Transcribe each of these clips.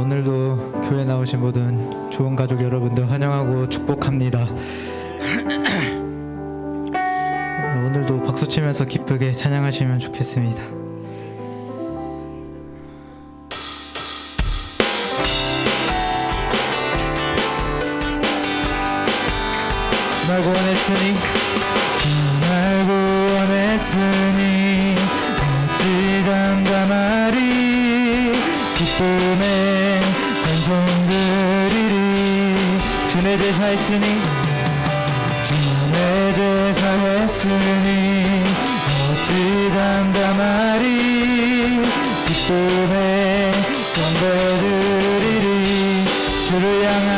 오늘도 교회 나오신 모든 좋은 가족 여러분들 환영하고 축복합니다. 오늘도 박수 치면서 기쁘게 찬양하시면 좋겠습니다. 날 구원했으니 날 구원했으니 어찌 담담하리 기쁨에 찬송 드리리 주의 제사했으니 주의 제사했으니 어찌 담담하리 기쁨에 경배 드리리 주를 향한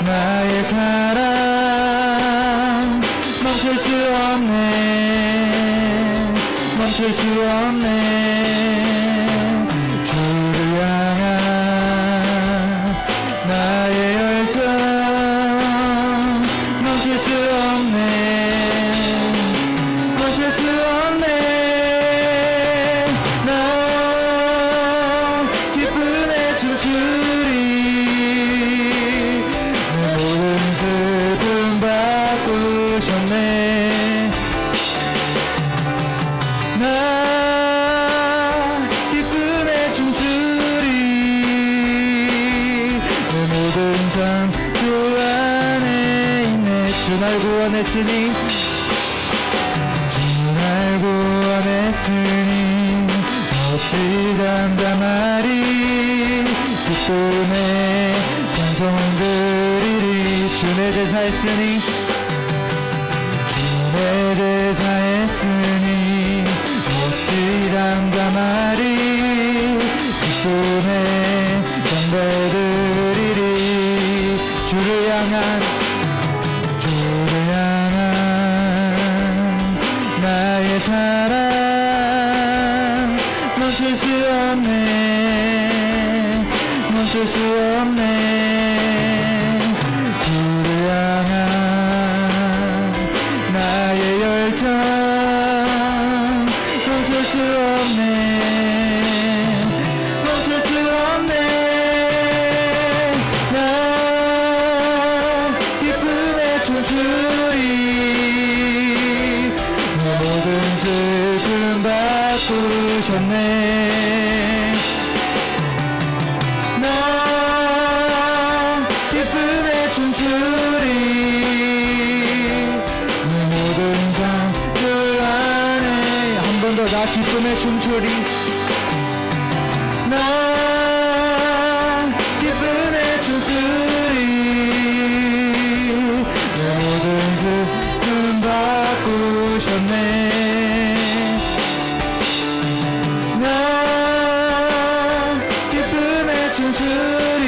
나의 사랑 멈출 수 없네 멈출 수 없네 주를 향한 나의 열정 멈출 수 없네 멈출 수 없네 나 기쁨에 춤추리 모든 슬픔 바꾸셨네 나 기쁨에 춤추리 내 모든 삶 주 안에 있네 주 날 구원했으니 주 날 구원했으니 어찌 담담하리 기쁨에 찬송 드리리 주의 제사했으니 주의 제사했으니 어찌 담담하리 기쁨에 경배 드리리 주를 향한 나의 사랑 멈출 수 없네 멈출 수 없네 주를 향한 나의 열정 멈출 수 없네 멈출 수 없네 나 기쁨에 춤추리 모든 슬픔 바꾸셨네 나 기쁨에 춤추리 모든 삶들 안에 한 번 더 나 기쁨에 춤추리 나 기쁨에 춤추리 모든 슬픔 바꾸셨네 나 기쁨에 춤추리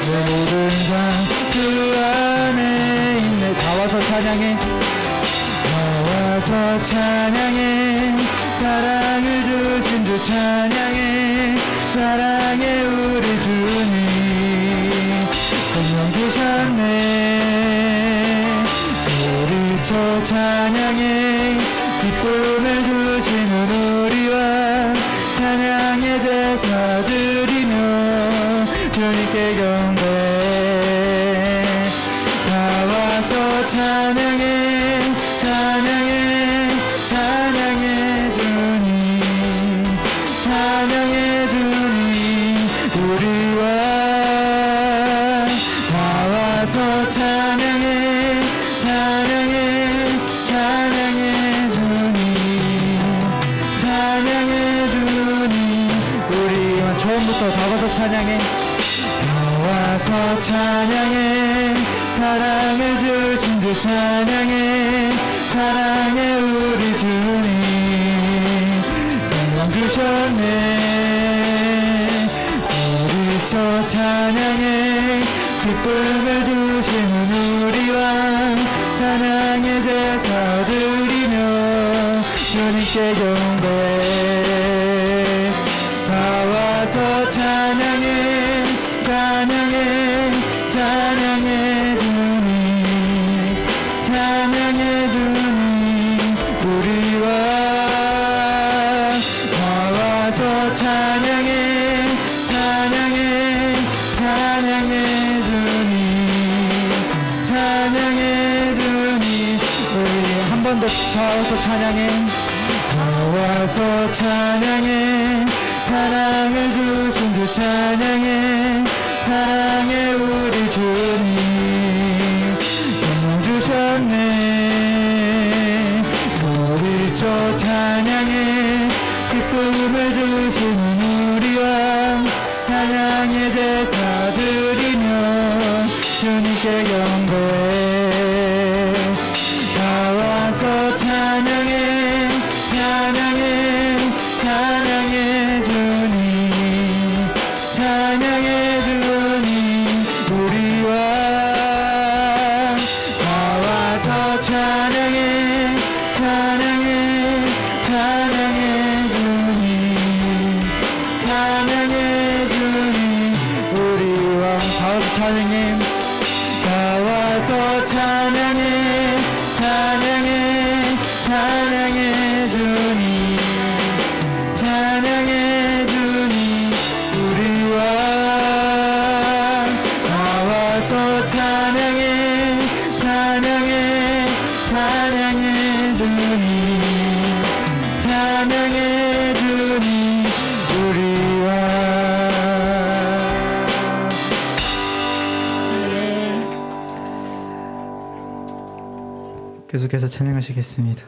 내 모든 삶 주 안에 있네 다 와서 찬양해 다 와서 찬양해 사랑을 주신 주 찬양해 사랑해 우리 주님 생명 주셨네 소리쳐 찬양해 기쁨을 주시는 우리와 찬양의 제사 드리며 주님께 경배 다 와서 찬양해 찬양해 찬양해 주님 찬양해 주님 우리와 다 와서 찬양해 찬양해 찬양해 주님 찬양해 주님 우리와 처음부터 다 와서 찬양해 다 와서 찬양해 사랑을 주신 주 찬양해 사랑해 우리 주님 생명 주셨네 소리쳐 찬양해 기쁨을 주시는 우리와 찬양의 제사 드리며 주님께 경배 다 와서 찬양해 찬양해 찬양해 주님 찬양해 찬양해 주님 찬양해 주님 우리 한 번 더 저어서 찬양해 나와서 찬양해 사랑을 주신 주 찬양해 사랑해 우리 주님 영광 주셨네 소리쳐 찬양해 기쁨을 주시는 우리 왕 찬양의 제사 드리며 주님께 경배해 나와서 찬양해 찬양해 찬양해 주님 찬양해 주님 우리 왕 나와서 찬양해 찬양해 찬양해 주님 찬양해 주님 우리 왕 다와서 찬양해 나와서 찬양해 찬양해 찬양해 주님 찬양해 주님 우리 왕 나와서 찬양해 찬양해 찬양해 주님 찬양해 주님 우리 왕 계속해서 찬양하시겠습니다.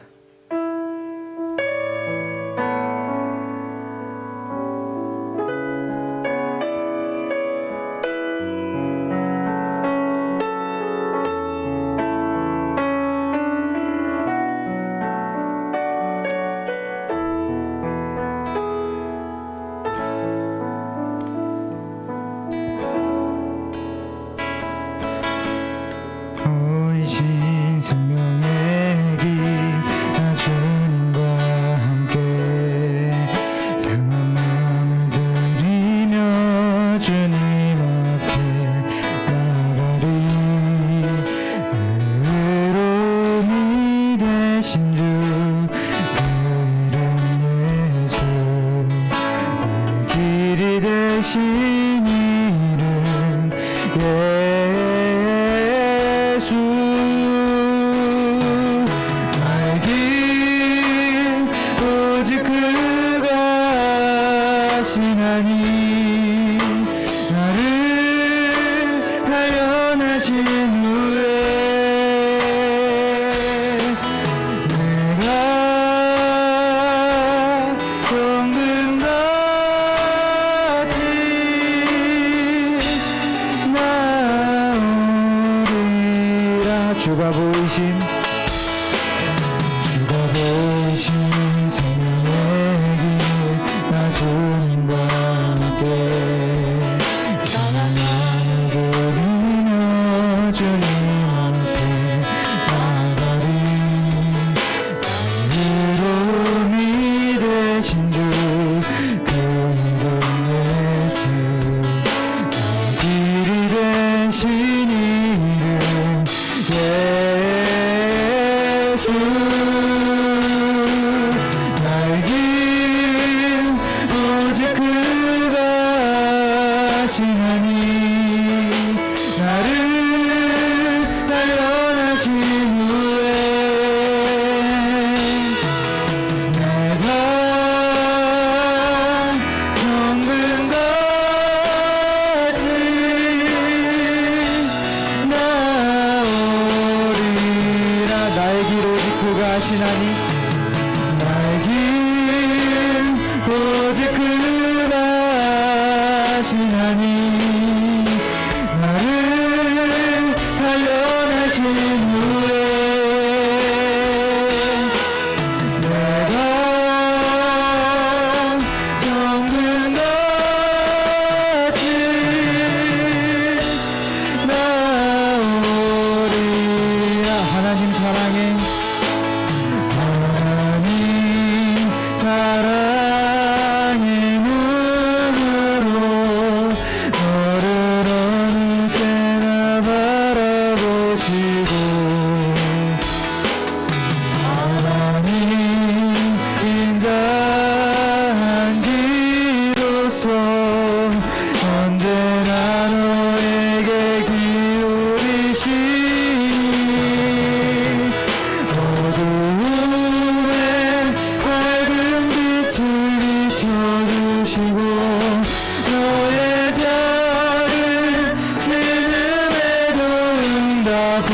보이신 생명의 길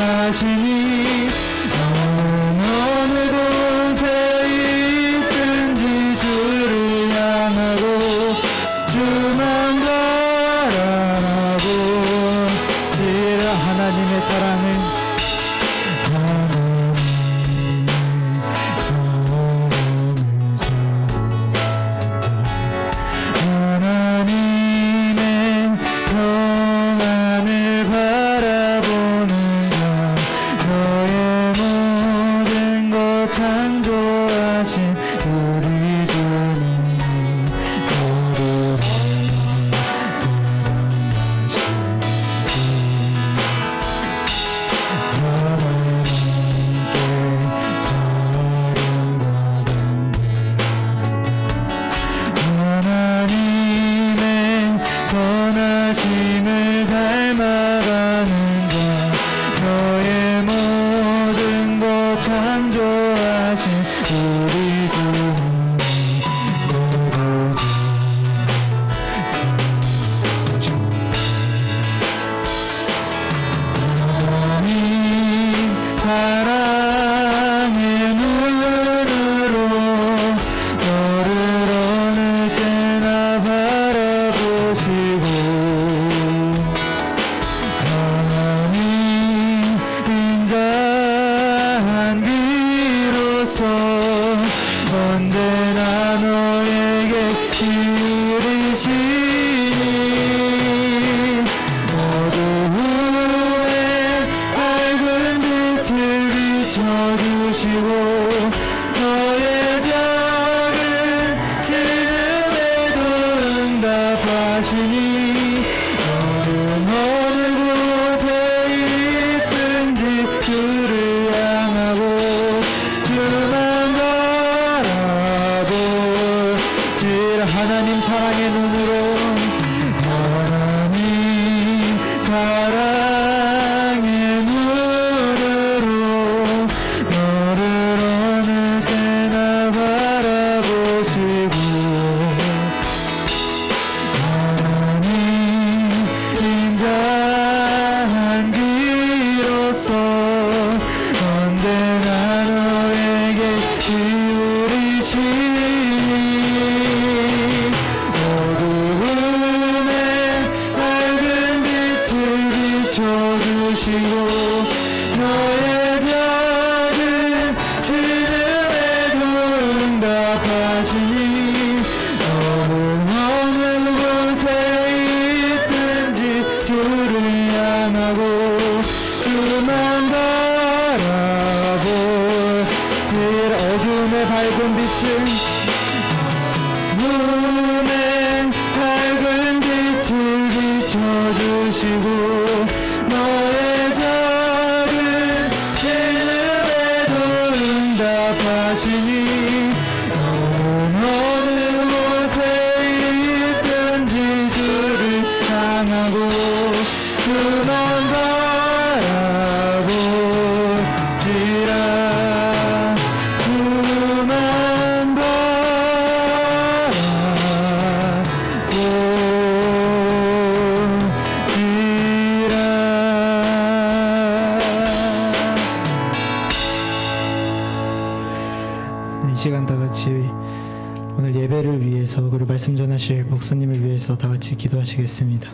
응답하시니 어느 곳에 있든지 주를 향하고 주만 바라보고 지라 하나님의 사랑을 하나님의 평안을 바라보는 자 너의 모든 것 창조하신 우리 주님 너를 사랑하시니 하나님께 사랑과 하나님의 선하심을 닮아가는 자 너의 모든 것 창조하신 우리 주님이 너를 하나님 사랑의 눈으로 너를 어느 때나 바라보시고 하나님 인자한 귀로서 언제나 너에게 기울이시니 어두움에 밝은 빛을 비춰주시고 너의 작은 신음에도 응답하시니 너는 어느 곳에 있든지 주를 향하고 주만 바라보지라 하나님 사랑의 눈으로 하나님 사랑의 눈으로 너를 어느 때나 바라보시고 하나님 인자한 귀로서 언제나 너에게 기울이시니 어두움에 밝은 빛을 비춰주시고 너의 작은 신음에도 응답하시니 너는 어느 곳에 있든지 주를 향하고 주만 바라보지라 어두움의 밝은 빛을 눈에 밝은 빛을 비춰주시고 너의 작은 신음에도 응답하시니 너는 어느 곳에 있든지 주를 향하고 주만 바라보지라 주만 이 시간 다 같이 오늘 예배를 위해서 그리고 말씀 전하실 목사님을 위해서 다 같이 기도하시겠습니다.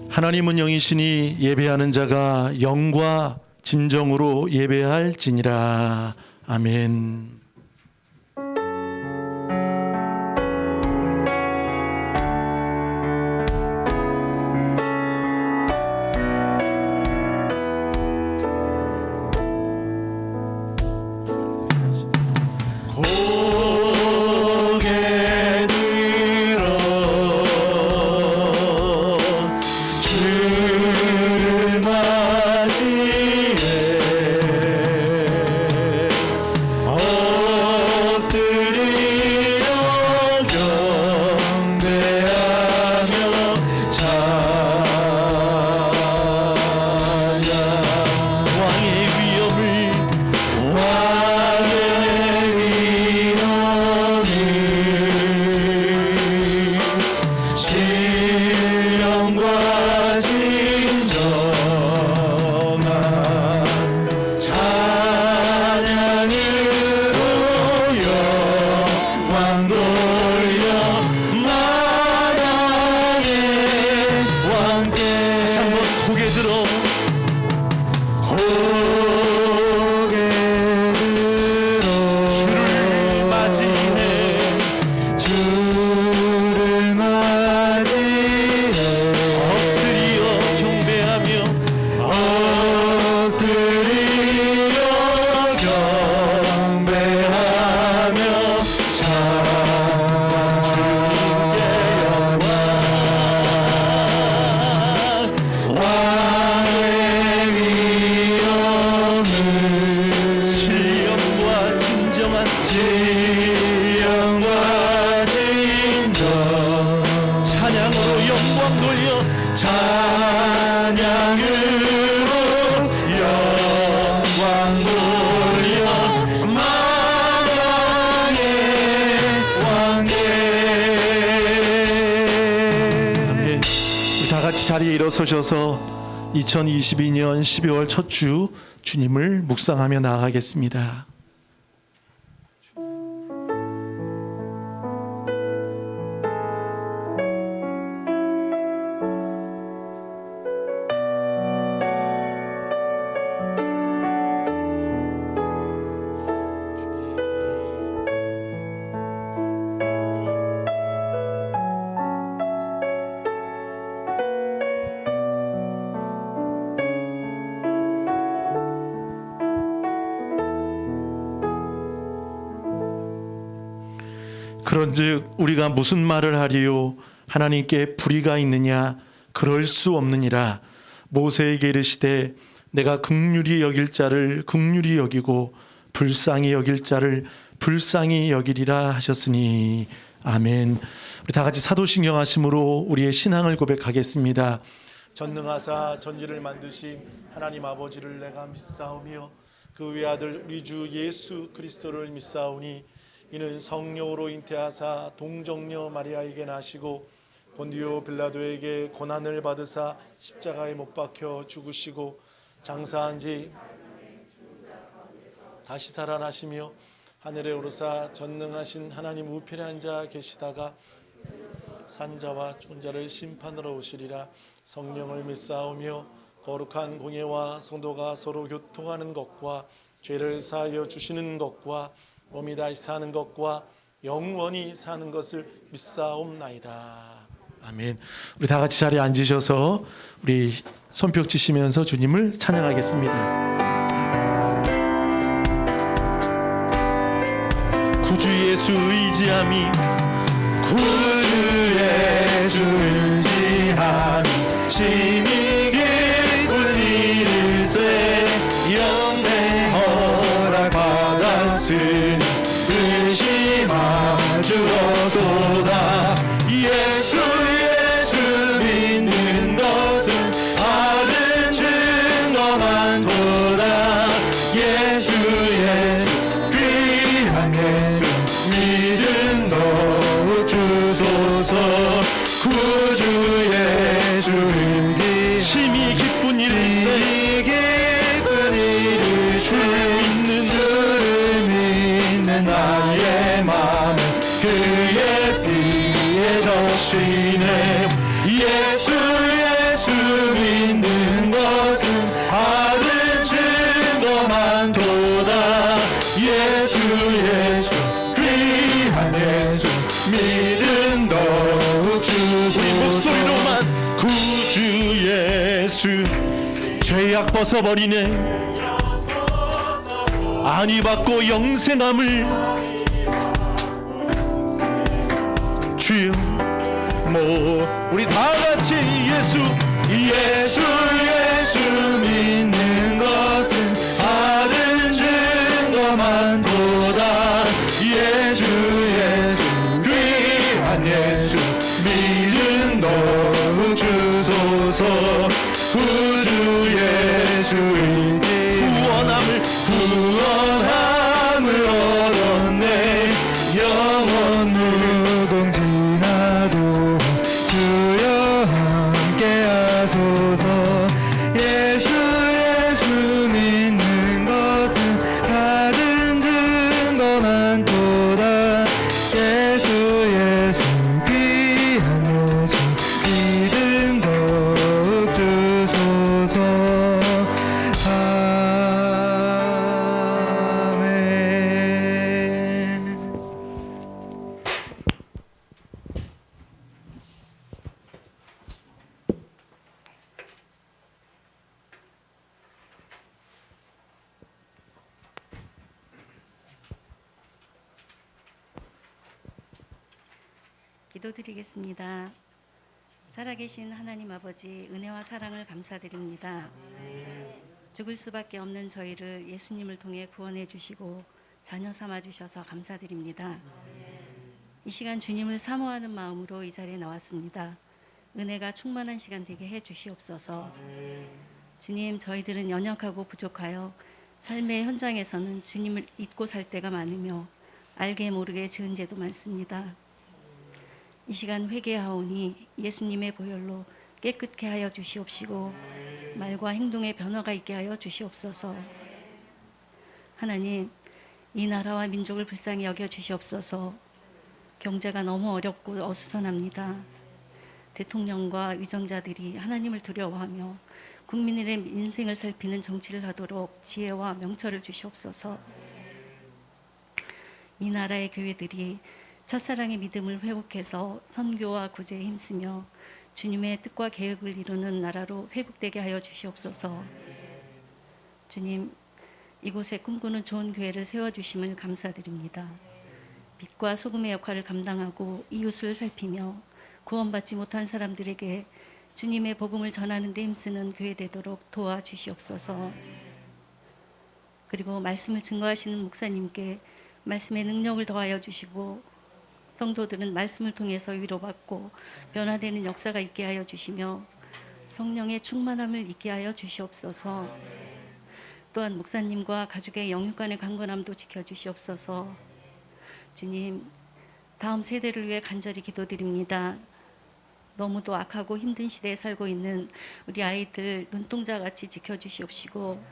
하나님은 영이시니 예배하는 자가 영과 진정으로 예배할지니라. 아멘. 주를 맞이해 엎드려 경배하며 엎드려 경배하며 왕의 위엄을 신령과 진정한 진령과 진정 찬양으로 영광 돌려 찬양으로 영광 돌려 만왕의 왕께 아멘. 우리 다 같이 자리에 일어서셔서 2022년 12월 첫 주 주님을 묵상하며 나아가겠습니다. 그런즉 우리가 무슨 말을 하리요? 하나님께 불의가 있느냐? 그럴 수 없느니라. 모세에게 이르시되 내가 긍휼히 여길 자를 긍휼히 여기고 불쌍히 여길 자를 불쌍히 여기리라 하셨으니 아멘. 우리 다 같이 사도신경 하심으로 우리의 신앙을 고백하겠습니다. 전능하사 전지를 만드신 하나님 아버지를 내가 믿사오며 그 외아들 우리 주 예수 그리스도를 믿사오니 이는 성령으로 잉태하사 동정녀 마리아에게 나시고 본디오 빌라도에게 고난을 받으사 십자가에 못 박혀 죽으시고 장사한 지 다시 살아나시며 하늘에 오르사 전능하신 하나님 우편에 앉아 계시다가 산자와 촌자를 심판하러 오시리라. 성령을 믿사오며 거룩한 공예와 성도가 서로 교통하는 것과 죄를 사하여 주시는 것과 몸이 다시 사는 것과 영원히 사는 것을 믿사옵나이다. 아멘. 우리 다 같이 자리에 앉으셔서 우리 손뼉 치시면서 주님을 찬양하겠습니다. 구주 예수 의지함이 구주 예수 의지함이 심히 기쁜 일일세 영생 허락받았으니 의심하주어도다. 예수 믿는 것은 받은 증거만 도다. 예수 귀한 예수 믿음 더욱 주소서. 구주 예수 의지 심히 기쁜 일일세 기쁜 일을 주를 믿는 나의 마음 그의 피에 적시네. 예수 믿는 것은 받은 증거만 도다. 예수 귀한 예수 믿음 더욱 주소서. 목소리로만 구주 예수 죄악 벗어버리네 안위 받고 영생함을 주여 우리 다 같이 예수 믿는 것은 받은 증거만 도다. 예수 귀한 예수 믿음 더욱 주소서. 구주 예수 의지 구원함을 얻었네. 영원 무궁지나도 주여 함께 하소서. 예수 믿는 것은 받은 증거만 도다. 예수 귀한 예수 믿음 더욱 주소서. 아멘. 기도드리겠습니다. 살아계신 하나님 아버지, 은혜와 사랑을 감사드립니다. 죽을 수밖에 없는 저희를 예수님을 통해 구원해 주시고 자녀 삼아 주셔서 감사드립니다. 이 시간 주님을 사모하는 마음으로 이 자리에 나왔습니다. 은혜가 충만한 시간 되게 해 주시옵소서. 주님, 저희들은 연약하고 부족하여 삶의 현장에서는 주님을 잊고 살 때가 많으며 알게 모르게 지은 죄도 많습니다. 이 시간 회개하오니 예수님의 보혈로 깨끗게 하여 주시옵시고 말과 행동의 변화가 있게 하여 주시옵소서. 하나님, 이 나라와 민족을 불쌍히 여겨 주시옵소서. 경제가 너무 어렵고 어수선합니다. 대통령과 위정자들이 하나님을 두려워하며 국민들의 인생을 살피는 정치를 하도록 지혜와 명철을 주시옵소서. 이 나라의 교회들이 첫사랑의 믿음을 회복해서 선교와 구제에 힘쓰며 주님의 뜻과 계획을 이루는 나라로 회복되게 하여 주시옵소서. 주님, 이곳에 꿈꾸는 좋은 교회를 세워주심을 감사드립니다. 빛과 소금의 역할을 감당하고 이웃을 살피며 구원받지 못한 사람들에게 주님의 복음을 전하는 데 힘쓰는 교회 되도록 도와주시옵소서. 그리고 말씀을 증거하시는 목사님께 말씀의 능력을 더하여 주시고 성도들은 말씀을 통해서 위로받고 변화되는 역사가 있게 하여 주시며 성령의 충만함을 있게 하여 주시옵소서. 또한 목사님과 가족의 영육간의 강건함도 지켜주시옵소서. 주님, 다음 세대를 위해 간절히 기도드립니다. 너무도 악하고 힘든 시대에 살고 있는 우리 아이들 눈동자같이 지켜주시옵시고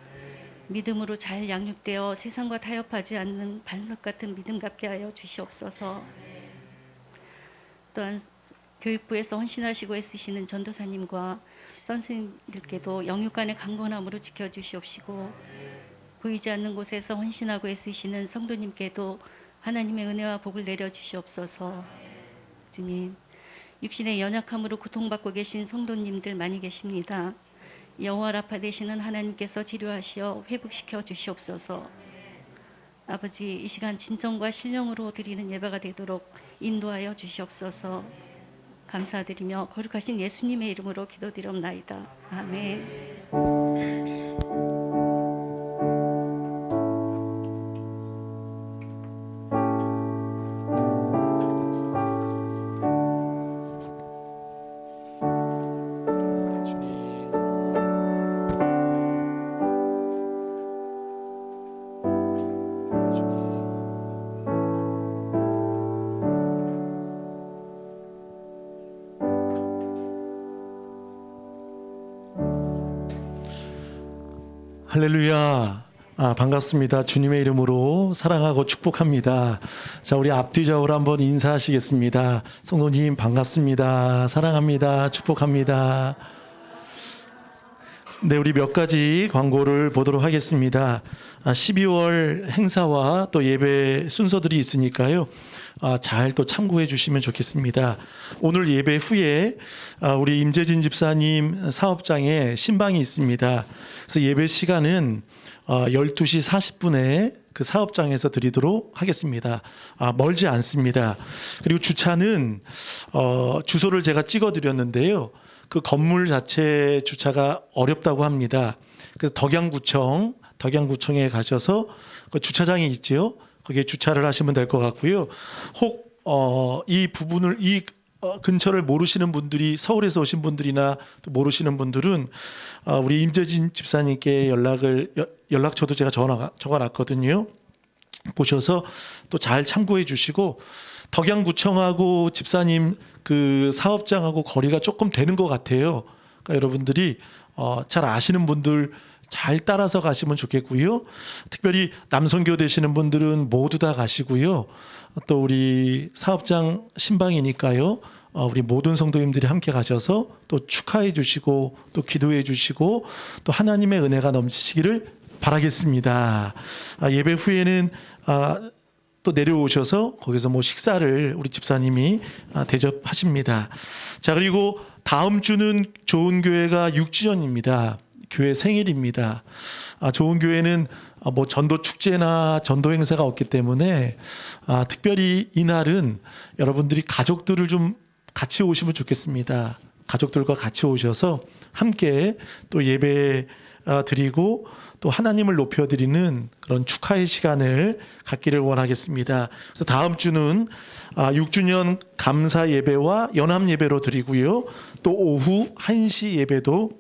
믿음으로 잘 양육되어 세상과 타협하지 않는 반석 같은 믿음 갖게 하여 주시옵소서. 또한 교육부에서 헌신하시고 애쓰시는 전도사님과 선생님들께도 영육간의 강건함으로 지켜주시옵시고 보이지 않는 곳에서 헌신하고 애쓰시는 성도님께도 하나님의 은혜와 복을 내려주시옵소서. 주님, 육신의 연약함으로 고통받고 계신 성도님들 많이 계십니다. 여호와 라파 되시는 하나님께서 치료하시어 회복시켜 주시옵소서. 아버지, 이 시간 진정과 신령으로 드리는 예배가 되도록 인도하여 주시옵소서. 감사드리며 거룩하신 예수님의 이름으로 기도드리옵나이다. 아멘. 할렐루야. 반갑습니다. 주님의 이름으로 사랑하고 축복합니다. 자, 우리 앞뒤 좌우로 한번 인사하시겠습니다. 성도님 반갑습니다. 사랑합니다. 축복합니다. 네, 우리 몇 가지 광고를 보도록 하겠습니다. 12월 행사와 또 예배 순서들이 있으니까요. 잘 또 참고해 주시면 좋겠습니다. 오늘 예배 후에 우리 임재진 집사님 사업장에 신방이 있습니다. 그래서 예배 시간은 12시 40분에 그 사업장에서 드리도록 하겠습니다. 멀지 않습니다. 그리고 주차는 주소를 제가 찍어 드렸는데요. 그 건물 자체 주차가 어렵다고 합니다. 그래서 덕양구청에 가셔서 그 주차장이 있지요. 거기에 주차를 하시면 될 것 같고요. 혹 이 부분을 근처를 모르시는 분들이 서울에서 오신 분들이나 또 모르시는 분들은 우리 임재진 집사님께 연락처도 제가 적어놨거든요. 보셔서 또 잘 참고해 주시고 덕양구청하고 집사님 그 사업장하고 거리가 조금 되는 것 같아요. 그러니까 여러분들이 잘 아시는 분들 잘 따라서 가시면 좋겠고요. 특별히 남선교 되시는 분들은 모두 다 가시고요. 또 우리 사업장 신방이니까요. 우리 모든 성도님들이 함께 가셔서 또 축하해 주시고 또 기도해 주시고 또 하나님의 은혜가 넘치시기를 바라겠습니다. 예배 후에는 또 내려오셔서 거기서 뭐 식사를 우리 집사님이 대접하십니다. 자, 그리고 다음 주는 좋은 교회가 6주년입니다. 교회 생일입니다. 좋은 교회는 뭐 전도 축제나 전도 행사가 없기 때문에 특별히 이날은 여러분들이 가족들을 좀 같이 오시면 좋겠습니다. 가족들과 같이 오셔서 함께 또 예배 드리고 또 하나님을 높여드리는 그런 축하의 시간을 갖기를 원하겠습니다. 그래서 다음 주는 6주년 감사 예배와 연합 예배로 드리고요. 또 오후 1시 예배도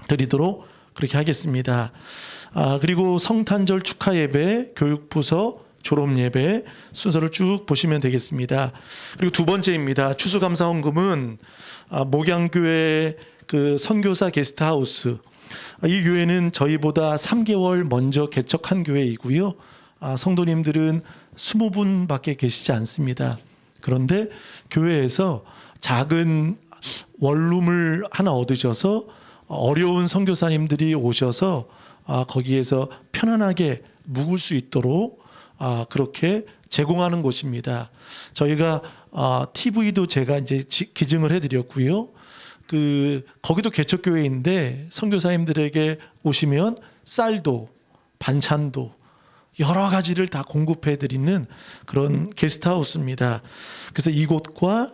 드리도록 그렇게 하겠습니다. 그리고 성탄절 축하 예배, 교육부서 졸업 예배 순서를 쭉 보시면 되겠습니다. 그리고 두 번째입니다. 추수감사 헌금은 목양교회 그 선교사 게스트하우스, 이 교회는 저희보다 3개월 먼저 개척한 교회이고요. 성도님들은 20분밖에 계시지 않습니다. 그런데 교회에서 작은 원룸을 하나 얻으셔서 어려운 선교사님들이 오셔서 거기에서 편안하게 묵을 수 있도록 그렇게 제공하는 곳입니다. 저희가 TV도 제가 이제 기증을 해드렸고요. 거기도 개척교회인데 선교사님들에게 오시면 쌀도 반찬도 여러 가지를 다 공급해드리는 그런 게스트하우스입니다. 그래서 이곳과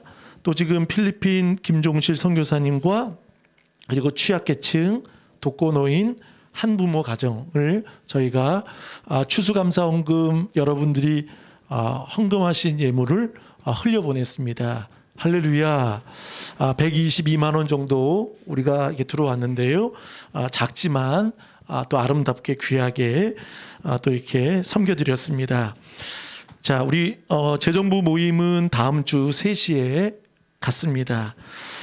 또 지금 필리핀 김종실 선교사님과 그리고 취약계층, 독거노인, 한부모 가정을 저희가 추수감사 헌금 여러분들이 헌금하신 예물을 흘려보냈습니다. 할렐루야. 122만 원 정도 우리가 이렇게 들어왔는데요. 작지만 또 아름답게 귀하게 또 이렇게 섬겨드렸습니다. 자, 우리 재정부 모임은 다음 주 3시에 갖습니다.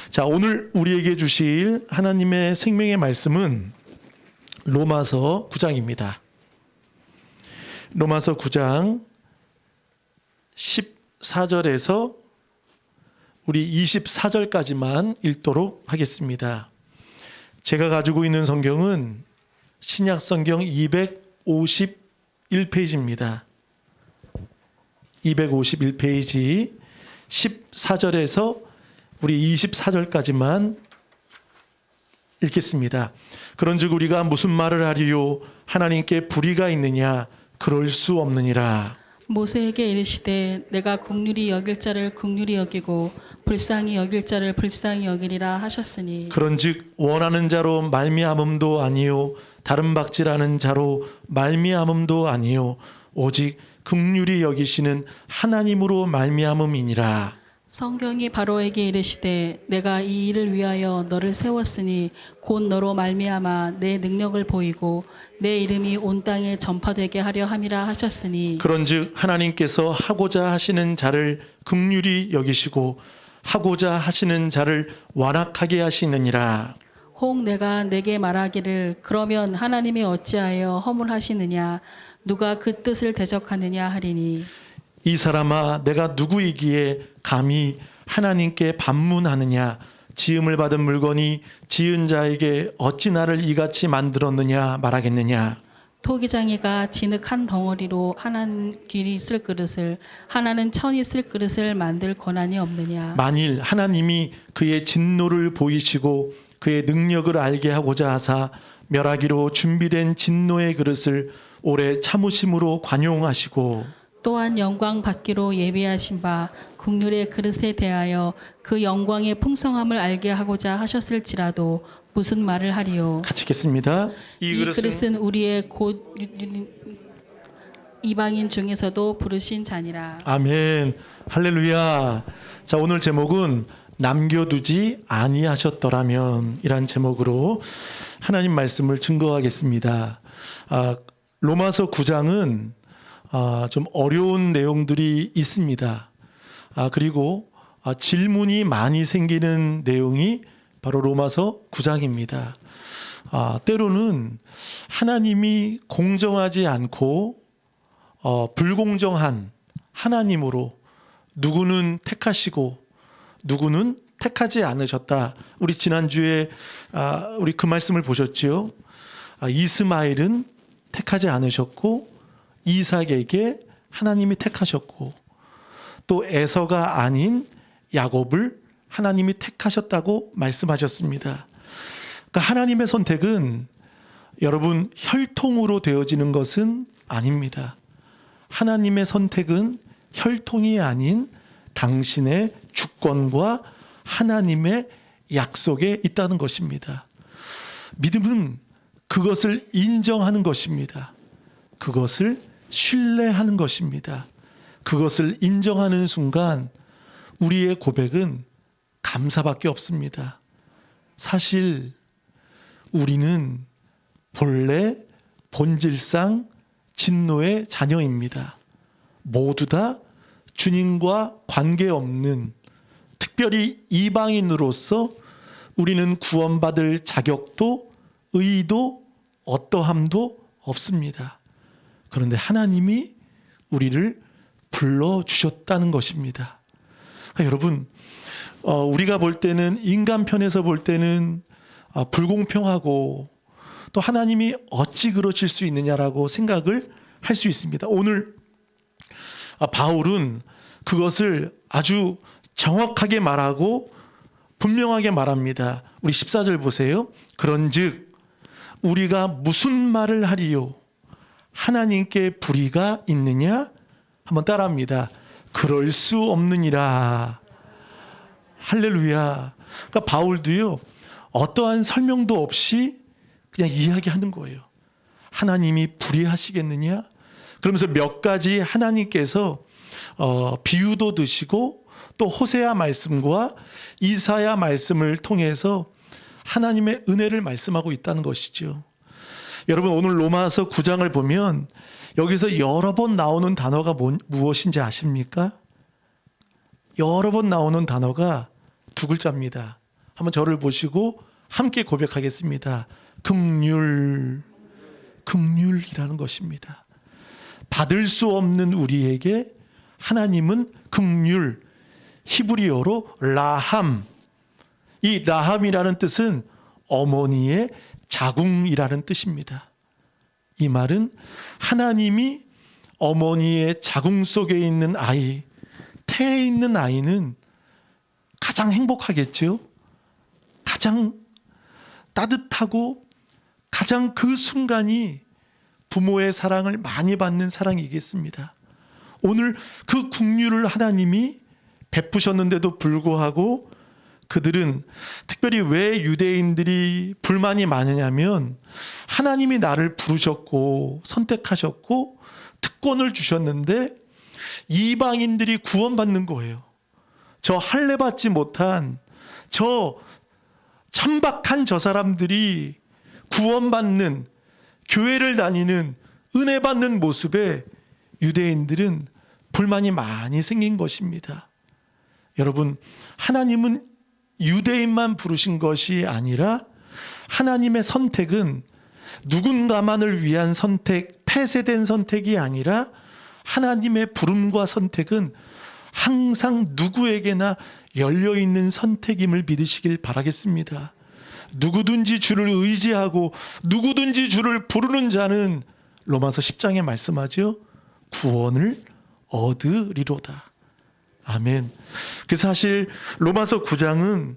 자, 오늘 우리에게 주실 하나님의 생명의 말씀은 로마서 9장입니다. 로마서 9장 14절에서 우리 24절까지만 읽도록 하겠습니다. 제가 가지고 있는 성경은 신약 성경 251페이지입니다. 251페이지 14절에서 우리 24절까지만 읽겠습니다. 그런즉 우리가 무슨 말을 하리요? 하나님께 불의가 있느냐? 그럴 수 없느니라. 모세에게 이르시되 내가 긍휼히 여길 자를 긍휼히 여기고 불쌍히 여길 자를 불쌍히 여기리라 하셨으니 그런즉 원하는 자로 말미암음도 아니요 다른 박질하는 자로 말미암음도 아니요 오직 긍휼히 여기시는 하나님으로 말미암음이니라. 성경이 바로에게 이르시되 내가 이 일을 위하여 너를 세웠으니 곧 너로 말미암아 내 능력을 보이고 내 이름이 온 땅에 전파되게 하려 함이라 하셨으니 그런즉 하나님께서 하고자 하시는 자를 긍휼히 여기시고 하고자 하시는 자를 완악하게 하시느니라. 혹 내가 내게 말하기를 그러면 하나님이 어찌하여 허물하시느냐 누가 그 뜻을 대적하느냐 하리니 이 사람아 내가 누구이기에 감히 하나님께 반문하느냐 지음을 받은 물건이 지은 자에게 어찌 나를 이같이 만들었느냐 말하겠느냐. 토기장이가 진흙 한 덩어리로 하나는 길이 쓸 그릇을 하나는 천이 쓸 그릇을 만들 권한이 없느냐. 만일 하나님이 그의 진노를 보이시고 그의 능력을 알게 하고자 하사 멸하기로 준비된 진노의 그릇을 오래 참으심으로 관용하시고 또한 영광 받기로 예비하신 바 긍휼의 그릇에 대하여 그 영광의 풍성함을 알게 하고자 하셨을지라도 무슨 말을 하리요. 같이 읽겠습니다. 이 그릇은 우리의 곧 이방인 중에서도 부르신 자니라. 아멘. 할렐루야. 자, 오늘 제목은 남겨두지 아니하셨더라면 이란 제목으로 하나님 말씀을 증거하겠습니다. 로마서 9장은 좀 어려운 내용들이 있습니다. 그리고 질문이 많이 생기는 내용이 바로 로마서 9장입니다. 때로는 하나님이 공정하지 않고 불공정한 하나님으로 누구는 택하시고 누구는 택하지 않으셨다. 우리 지난주에 우리 그 말씀을 보셨지요. 이스마엘은 택하지 않으셨고 이삭에게 하나님이 택하셨고 또 에서가 아닌 야곱을 하나님이 택하셨다고 말씀하셨습니다. 그러니까 하나님의 선택은 여러분 혈통으로 되어지는 것은 아닙니다. 하나님의 선택은 혈통이 아닌 당신의 주권과 하나님의 약속에 있다는 것입니다. 믿음은 그것을 인정하는 것입니다. 그것을 신뢰하는 것입니다. 그것을 인정하는 순간 우리의 고백은 감사밖에 없습니다. 사실 우리는 본래 본질상 진노의 자녀입니다. 모두 다 주님과 관계없는 특별히 이방인으로서 우리는 구원받을 자격도 의도 어떠함도 없습니다. 그런데 하나님이 우리를 불러주셨다는 것입니다. 그러니까 여러분, 우리가 볼 때는 인간 편에서 볼 때는 불공평하고 또 하나님이 어찌 그러실 수 있느냐라고 생각을 할 수 있습니다. 오늘 바울은 그것을 아주 정확하게 말하고 분명하게 말합니다. 우리 14절 보세요. 그런즉 우리가 무슨 말을 하리요? 하나님께 불의가 있느냐? 한번 따라합니다. 그럴 수 없느니라. 할렐루야. 그러니까 바울도요, 어떠한 설명도 없이 그냥 이야기하는 거예요. 하나님이 불의하시겠느냐? 그러면서 몇 가지 하나님께서 비유도 드시고 또 호세아 말씀과 이사야 말씀을 통해서 하나님의 은혜를 말씀하고 있다는 것이죠. 여러분, 오늘 로마서 9장을 보면 여기서 여러 번 나오는 단어가 무엇인지 아십니까? 여러 번 나오는 단어가 두 글자입니다. 한번 저를 보시고 함께 고백하겠습니다. 긍휼, 긍휼이라는 것입니다. 받을 수 없는 우리에게 하나님은 긍휼, 히브리어로 라함. 이 라함이라는 뜻은 어머니의 자궁이라는 뜻입니다. 이 말은 하나님이 어머니의 자궁 속에 있는 아이, 태에 있는 아이는 가장 행복하겠죠. 가장 따뜻하고 가장 그 순간이 부모의 사랑을 많이 받는 사랑이겠습니다. 오늘 그 긍휼을 하나님이 베푸셨는데도 불구하고 그들은 특별히 왜 유대인들이 불만이 많으냐면 하나님이 나를 부르셨고 선택하셨고 특권을 주셨는데 이방인들이 구원받는 거예요. 저 할례 받지 못한 저 천박한 저 사람들이 구원받는 교회를 다니는 은혜 받는 모습에 유대인들은 불만이 많이 생긴 것입니다. 여러분, 하나님은 유대인만 부르신 것이 아니라 하나님의 선택은 누군가만을 위한 선택, 폐쇄된 선택이 아니라 하나님의 부름과 선택은 항상 누구에게나 열려있는 선택임을 믿으시길 바라겠습니다. 누구든지 주를 의지하고 누구든지 주를 부르는 자는 로마서 10장에 말씀하죠. 구원을 얻으리로다. 아멘. 그래서 사실 로마서 9장은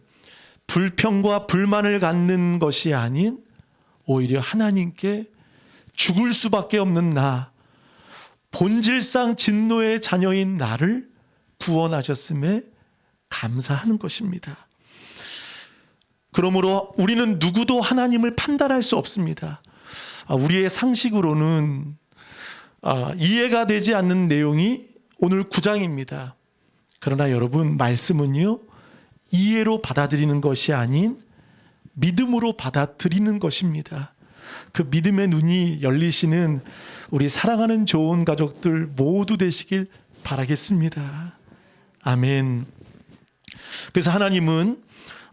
불평과 불만을 갖는 것이 아닌 오히려 하나님께 죽을 수밖에 없는 나, 본질상 진노의 자녀인 나를 구원하셨음에 감사하는 것입니다. 그러므로 우리는 누구도 하나님을 판단할 수 없습니다. 우리의 상식으로는 이해가 되지 않는 내용이 오늘 9장입니다. 그러나 여러분, 말씀은요, 이해로 받아들이는 것이 아닌 믿음으로 받아들이는 것입니다. 그 믿음의 눈이 열리시는 우리 사랑하는 좋은 가족들 모두 되시길 바라겠습니다. 아멘. 그래서 하나님은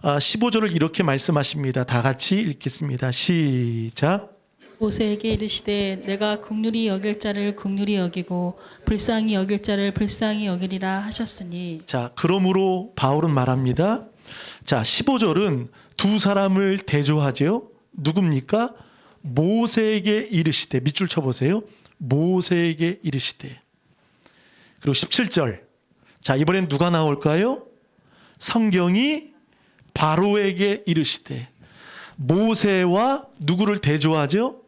15절을 이렇게 말씀하십니다. 다 같이 읽겠습니다. 시작. 모세에게 이르시되 내가 긍휼히 여길 자를 긍휼히 여기고 불쌍히 여길 자를 불쌍히 여기리라 하셨으니. 자, 그러므로 바울은 말합니다. 자, 15절은 두 사람을 대조하죠. 누굽니까? 모세에게 이르시되, 밑줄 쳐보세요. 모세에게 이르시되. 그리고 17절. 자, 이번엔 누가 나올까요? 성경이 바로에게 이르시되. 모세와 누구를 대조하죠?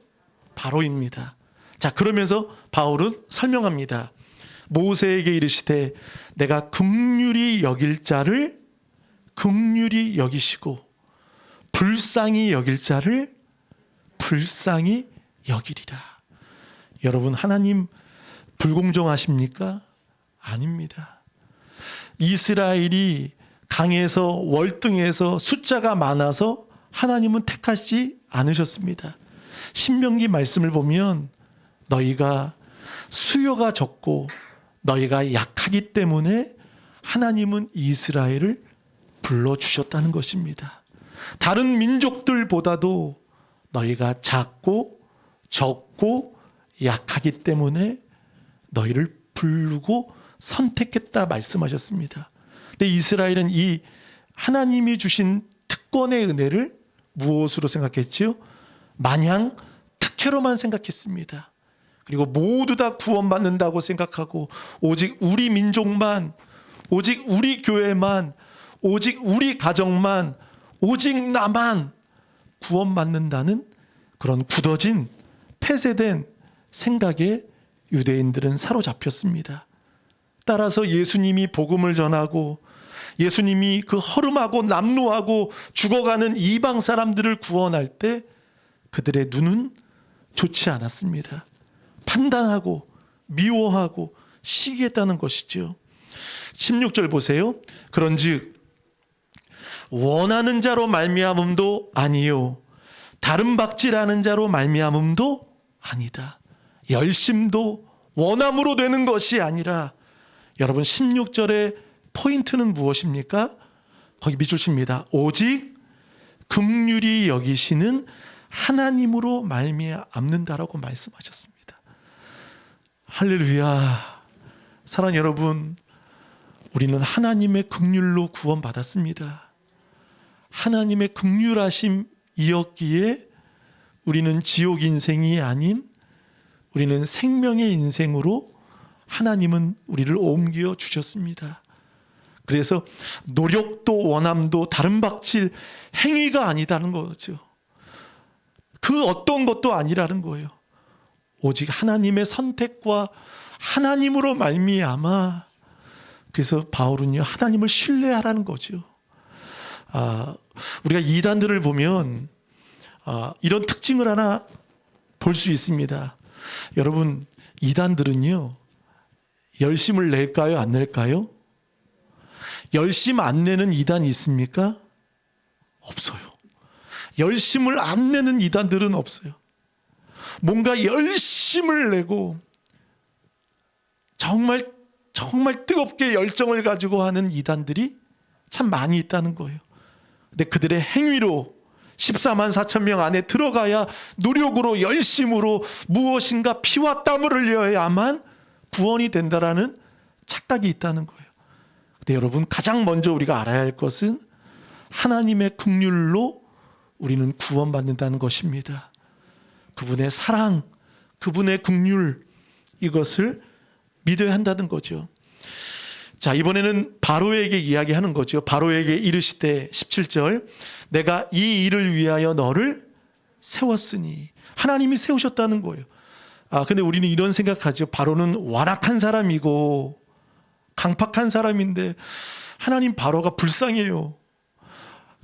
바로입니다. 자, 그러면서 바울은 설명합니다. 모세에게 이르시되 내가 긍휼히 여길 자를 긍휼히 여기시고 불쌍히 여길 자를 불쌍히 여기리라. 여러분, 하나님 불공정하십니까? 아닙니다. 이스라엘이 강해서 월등해서 숫자가 많아서 하나님은 택하지 않으셨습니다. 신명기 말씀을 보면 너희가 수요가 적고 너희가 약하기 때문에 하나님은 이스라엘을 불러주셨다는 것입니다. 다른 민족들보다도 너희가 작고 적고 약하기 때문에 너희를 부르고 선택했다 말씀하셨습니다. 근데 이스라엘은 이 하나님이 주신 특권의 은혜를 무엇으로 생각했지요? 마냥 특혜로만 생각했습니다. 그리고 모두 다 구원받는다고 생각하고 오직 우리 민족만, 오직 우리 교회만, 오직 우리 가정만, 오직 나만 구원받는다는 그런 굳어진 폐쇄된 생각에 유대인들은 사로잡혔습니다. 따라서 예수님이 복음을 전하고 예수님이 그 허름하고 남루하고 죽어가는 이방 사람들을 구원할 때 그들의 눈은 좋지 않았습니다. 판단하고 미워하고 시기했다는 것이죠. 16절 보세요. 그런즉 원하는 자로 말미암음도 아니요 다른 박질하는 자로 말미암음도 아니다. 열심도 원함으로 되는 것이 아니라, 여러분 16절의 포인트는 무엇입니까? 거기 밑줄 칩니다. 오직 긍휼히 여기시는 하나님으로 말미암는다라고 말씀하셨습니다. 할렐루야. 사랑하는 여러분, 우리는 하나님의 긍휼로 구원받았습니다. 하나님의 긍휼하심이었기에 우리는 지옥 인생이 아닌 우리는 생명의 인생으로 하나님은 우리를 옮겨 주셨습니다. 그래서 노력도 원함도 다른 박질 행위가 아니다는 거죠. 그 어떤 것도 아니라는 거예요. 오직 하나님의 선택과 하나님으로 말미암아. 그래서 바울은요, 하나님을 신뢰하라는 거죠. 우리가 이단들을 보면 이런 특징을 하나 볼 수 있습니다. 여러분, 이단들은요, 열심을 낼까요, 안 낼까요? 열심 안 내는 이단이 있습니까? 없어요. 열심을 안 내는 이단들은 없어요. 뭔가 열심을 내고 정말 뜨겁게 열정을 가지고 하는 이단들이 참 많이 있다는 거예요. 근데 그들의 행위로 14만 4천 명 안에 들어가야 노력으로 열심으로 무엇인가 피와 땀을 흘려야만 구원이 된다라는 착각이 있다는 거예요. 근데 여러분, 가장 먼저 우리가 알아야 할 것은 하나님의 긍휼로 우리는 구원받는다는 것입니다. 그분의 사랑, 그분의 긍휼, 이것을 믿어야 한다는 거죠. 자, 이번에는 바로에게 이야기하는 거죠. 바로에게 이르시되 17절 내가 이 일을 위하여 너를 세웠으니. 하나님이 세우셨다는 거예요. 근데 우리는 이런 생각하죠. 바로는 완악한 사람이고 강팍한 사람인데 하나님 바로가 불쌍해요.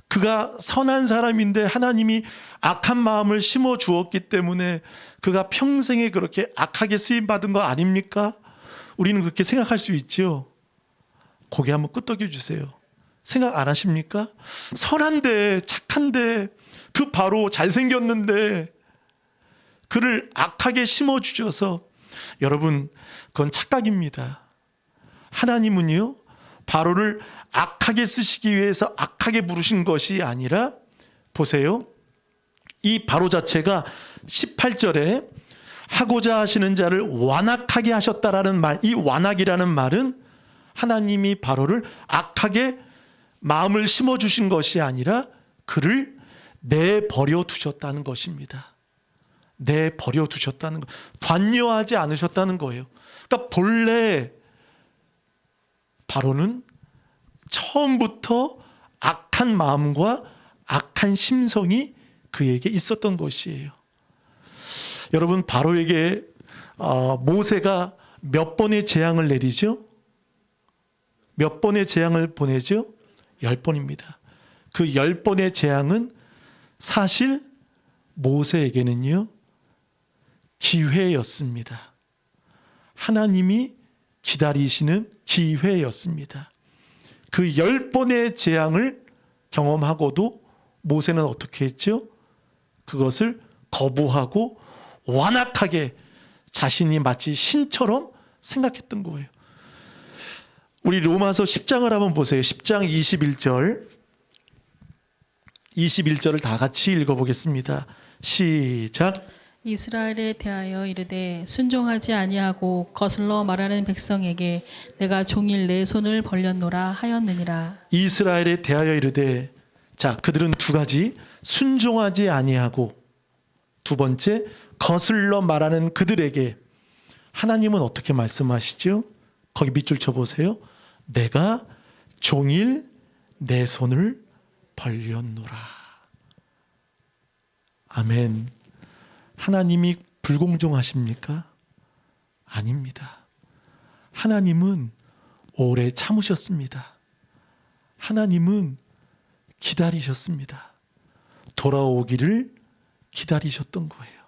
그가 선한 사람인데 하나님이 악한 마음을 심어 주었기 때문에 그가 평생에 그렇게 악하게 쓰임받은 거 아닙니까? 우리는 그렇게 생각할 수 있죠. 고개 한번 끄덕여 주세요. 생각 안 하십니까? 선한데 착한데 그 바로 잘생겼는데 그를 악하게 심어 주셔서, 여러분, 그건 착각입니다. 하나님은요, 바로를 악하게 쓰시기 위해서 악하게 부르신 것이 아니라, 보세요, 이 바로 자체가 18절에 하고자 하시는 자를 완악하게 하셨다라는 말, 이 완악이라는 말은 하나님이 바로를 악하게 마음을 심어주신 것이 아니라 그를 내버려 두셨다는 것입니다. 내버려 두셨다는 것, 관여하지 않으셨다는 거예요. 그러니까 본래 바로는 처음부터 악한 마음과 악한 심성이 그에게 있었던 것이에요. 여러분, 바로에게 모세가 몇 번의 재앙을 내리죠? 몇 번의 재앙을 보내죠? 10번입니다. 그 10번의 재앙은 사실 모세에게는요, 기회였습니다. 하나님이 기다리시는 기회였습니다. 그 10번의 재앙을 경험하고도 모세는 어떻게 했죠? 그것을 거부하고 완악하게 자신이 마치 신처럼 생각했던 거예요. 우리 로마서 10장을 한번 보세요. 10장 21절을 다 같이 읽어보겠습니다. 시작. 이스라엘에 대하여 이르되 순종하지 아니하고 거슬러 말하는 백성에게 내가 종일 내 손을 벌렸노라 하였느니라. 이스라엘에 대하여 이르되, 자, 그들은 두 가지, 순종하지 아니하고, 두 번째, 거슬러 말하는 그들에게 하나님은 어떻게 말씀하시죠? 거기 밑줄 쳐보세요. 내가 종일 내 손을 벌렸노라. 아멘. 하나님이 불공정하십니까? 아닙니다. 하나님은 오래 참으셨습니다. 하나님은 기다리셨습니다. 돌아오기를 기다리셨던 거예요.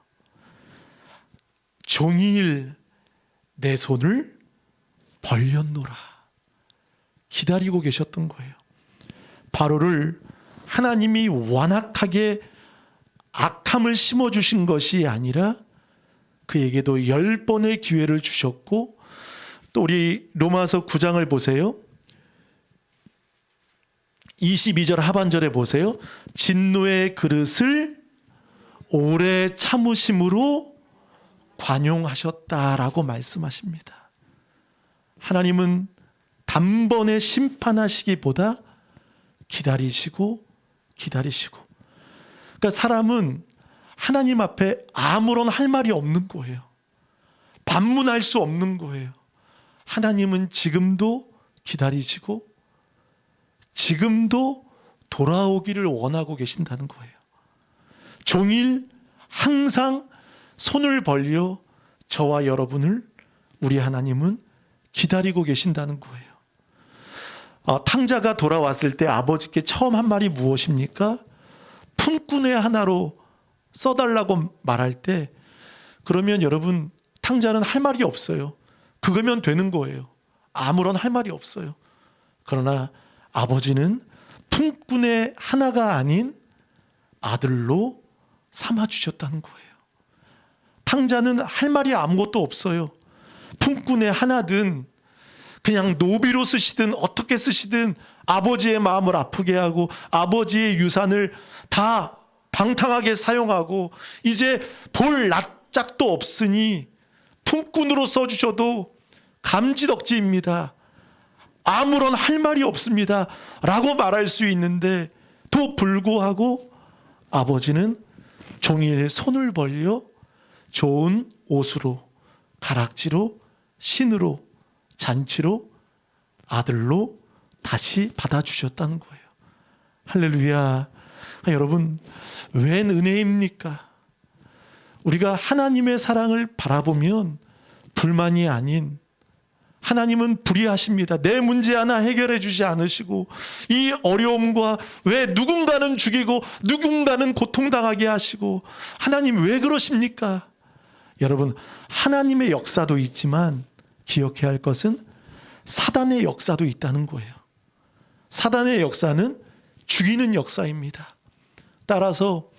종일 내 손을 벌렸노라. 기다리고 계셨던 거예요. 바로를 하나님이 완악하게 악함을 심어주신 것이 아니라 그에게도 10번의 기회를 주셨고, 또 우리 로마서 9장을 보세요. 22절 하반절에 보세요. 진노의 그릇을 오래 참으심으로 관용하셨다라고 말씀하십니다. 하나님은 단번에 심판하시기보다 기다리시고 기다리시고. 그러니까 사람은 하나님 앞에 아무런 할 말이 없는 거예요. 반문할 수 없는 거예요. 하나님은 지금도 기다리시고 지금도 돌아오기를 원하고 계신다는 거예요. 종일 항상 손을 벌려 저와 여러분을 우리 하나님은 기다리고 계신다는 거예요. 탕자가 돌아왔을 때 아버지께 처음 한 말이 무엇입니까? 품꾼의 하나로 써달라고 말할 때, 그러면 여러분 탕자는 할 말이 없어요. 그거면 되는 거예요. 아무런 할 말이 없어요. 그러나 아버지는 품꾼의 하나가 아닌 아들로 삼아주셨다는 거예요. 탕자는 할 말이 아무것도 없어요. 품꾼의 하나든 그냥 노비로 쓰시든 어떻게 쓰시든 아버지의 마음을 아프게 하고 아버지의 유산을 다 방탕하게 사용하고 이제 볼 낯짝도 없으니 품꾼으로 써주셔도 감지덕지입니다. 아무런 할 말이 없습니다 라고 말할 수 있는데, 또 불구하고 아버지는 종일 손을 벌려 좋은 옷으로, 가락지로, 신으로, 잔치로 아들로 다시 받아주셨다는 거예요. 할렐루야. 여러분, 웬 은혜입니까? 우리가 하나님의 사랑을 바라보면 불만이 아닌, 하나님은 불의하십니다. 내 문제 하나 해결해 주지 않으시고 이 어려움과 왜 누군가는 죽이고 누군가는 고통당하게 하시고, 하나님 왜 그러십니까? 여러분, 하나님의 역사도 있지만 기억해야 할 것은 사단의 역사도 있다는 거예요. 사단의 역사는 죽이는 역사입니다. 따라서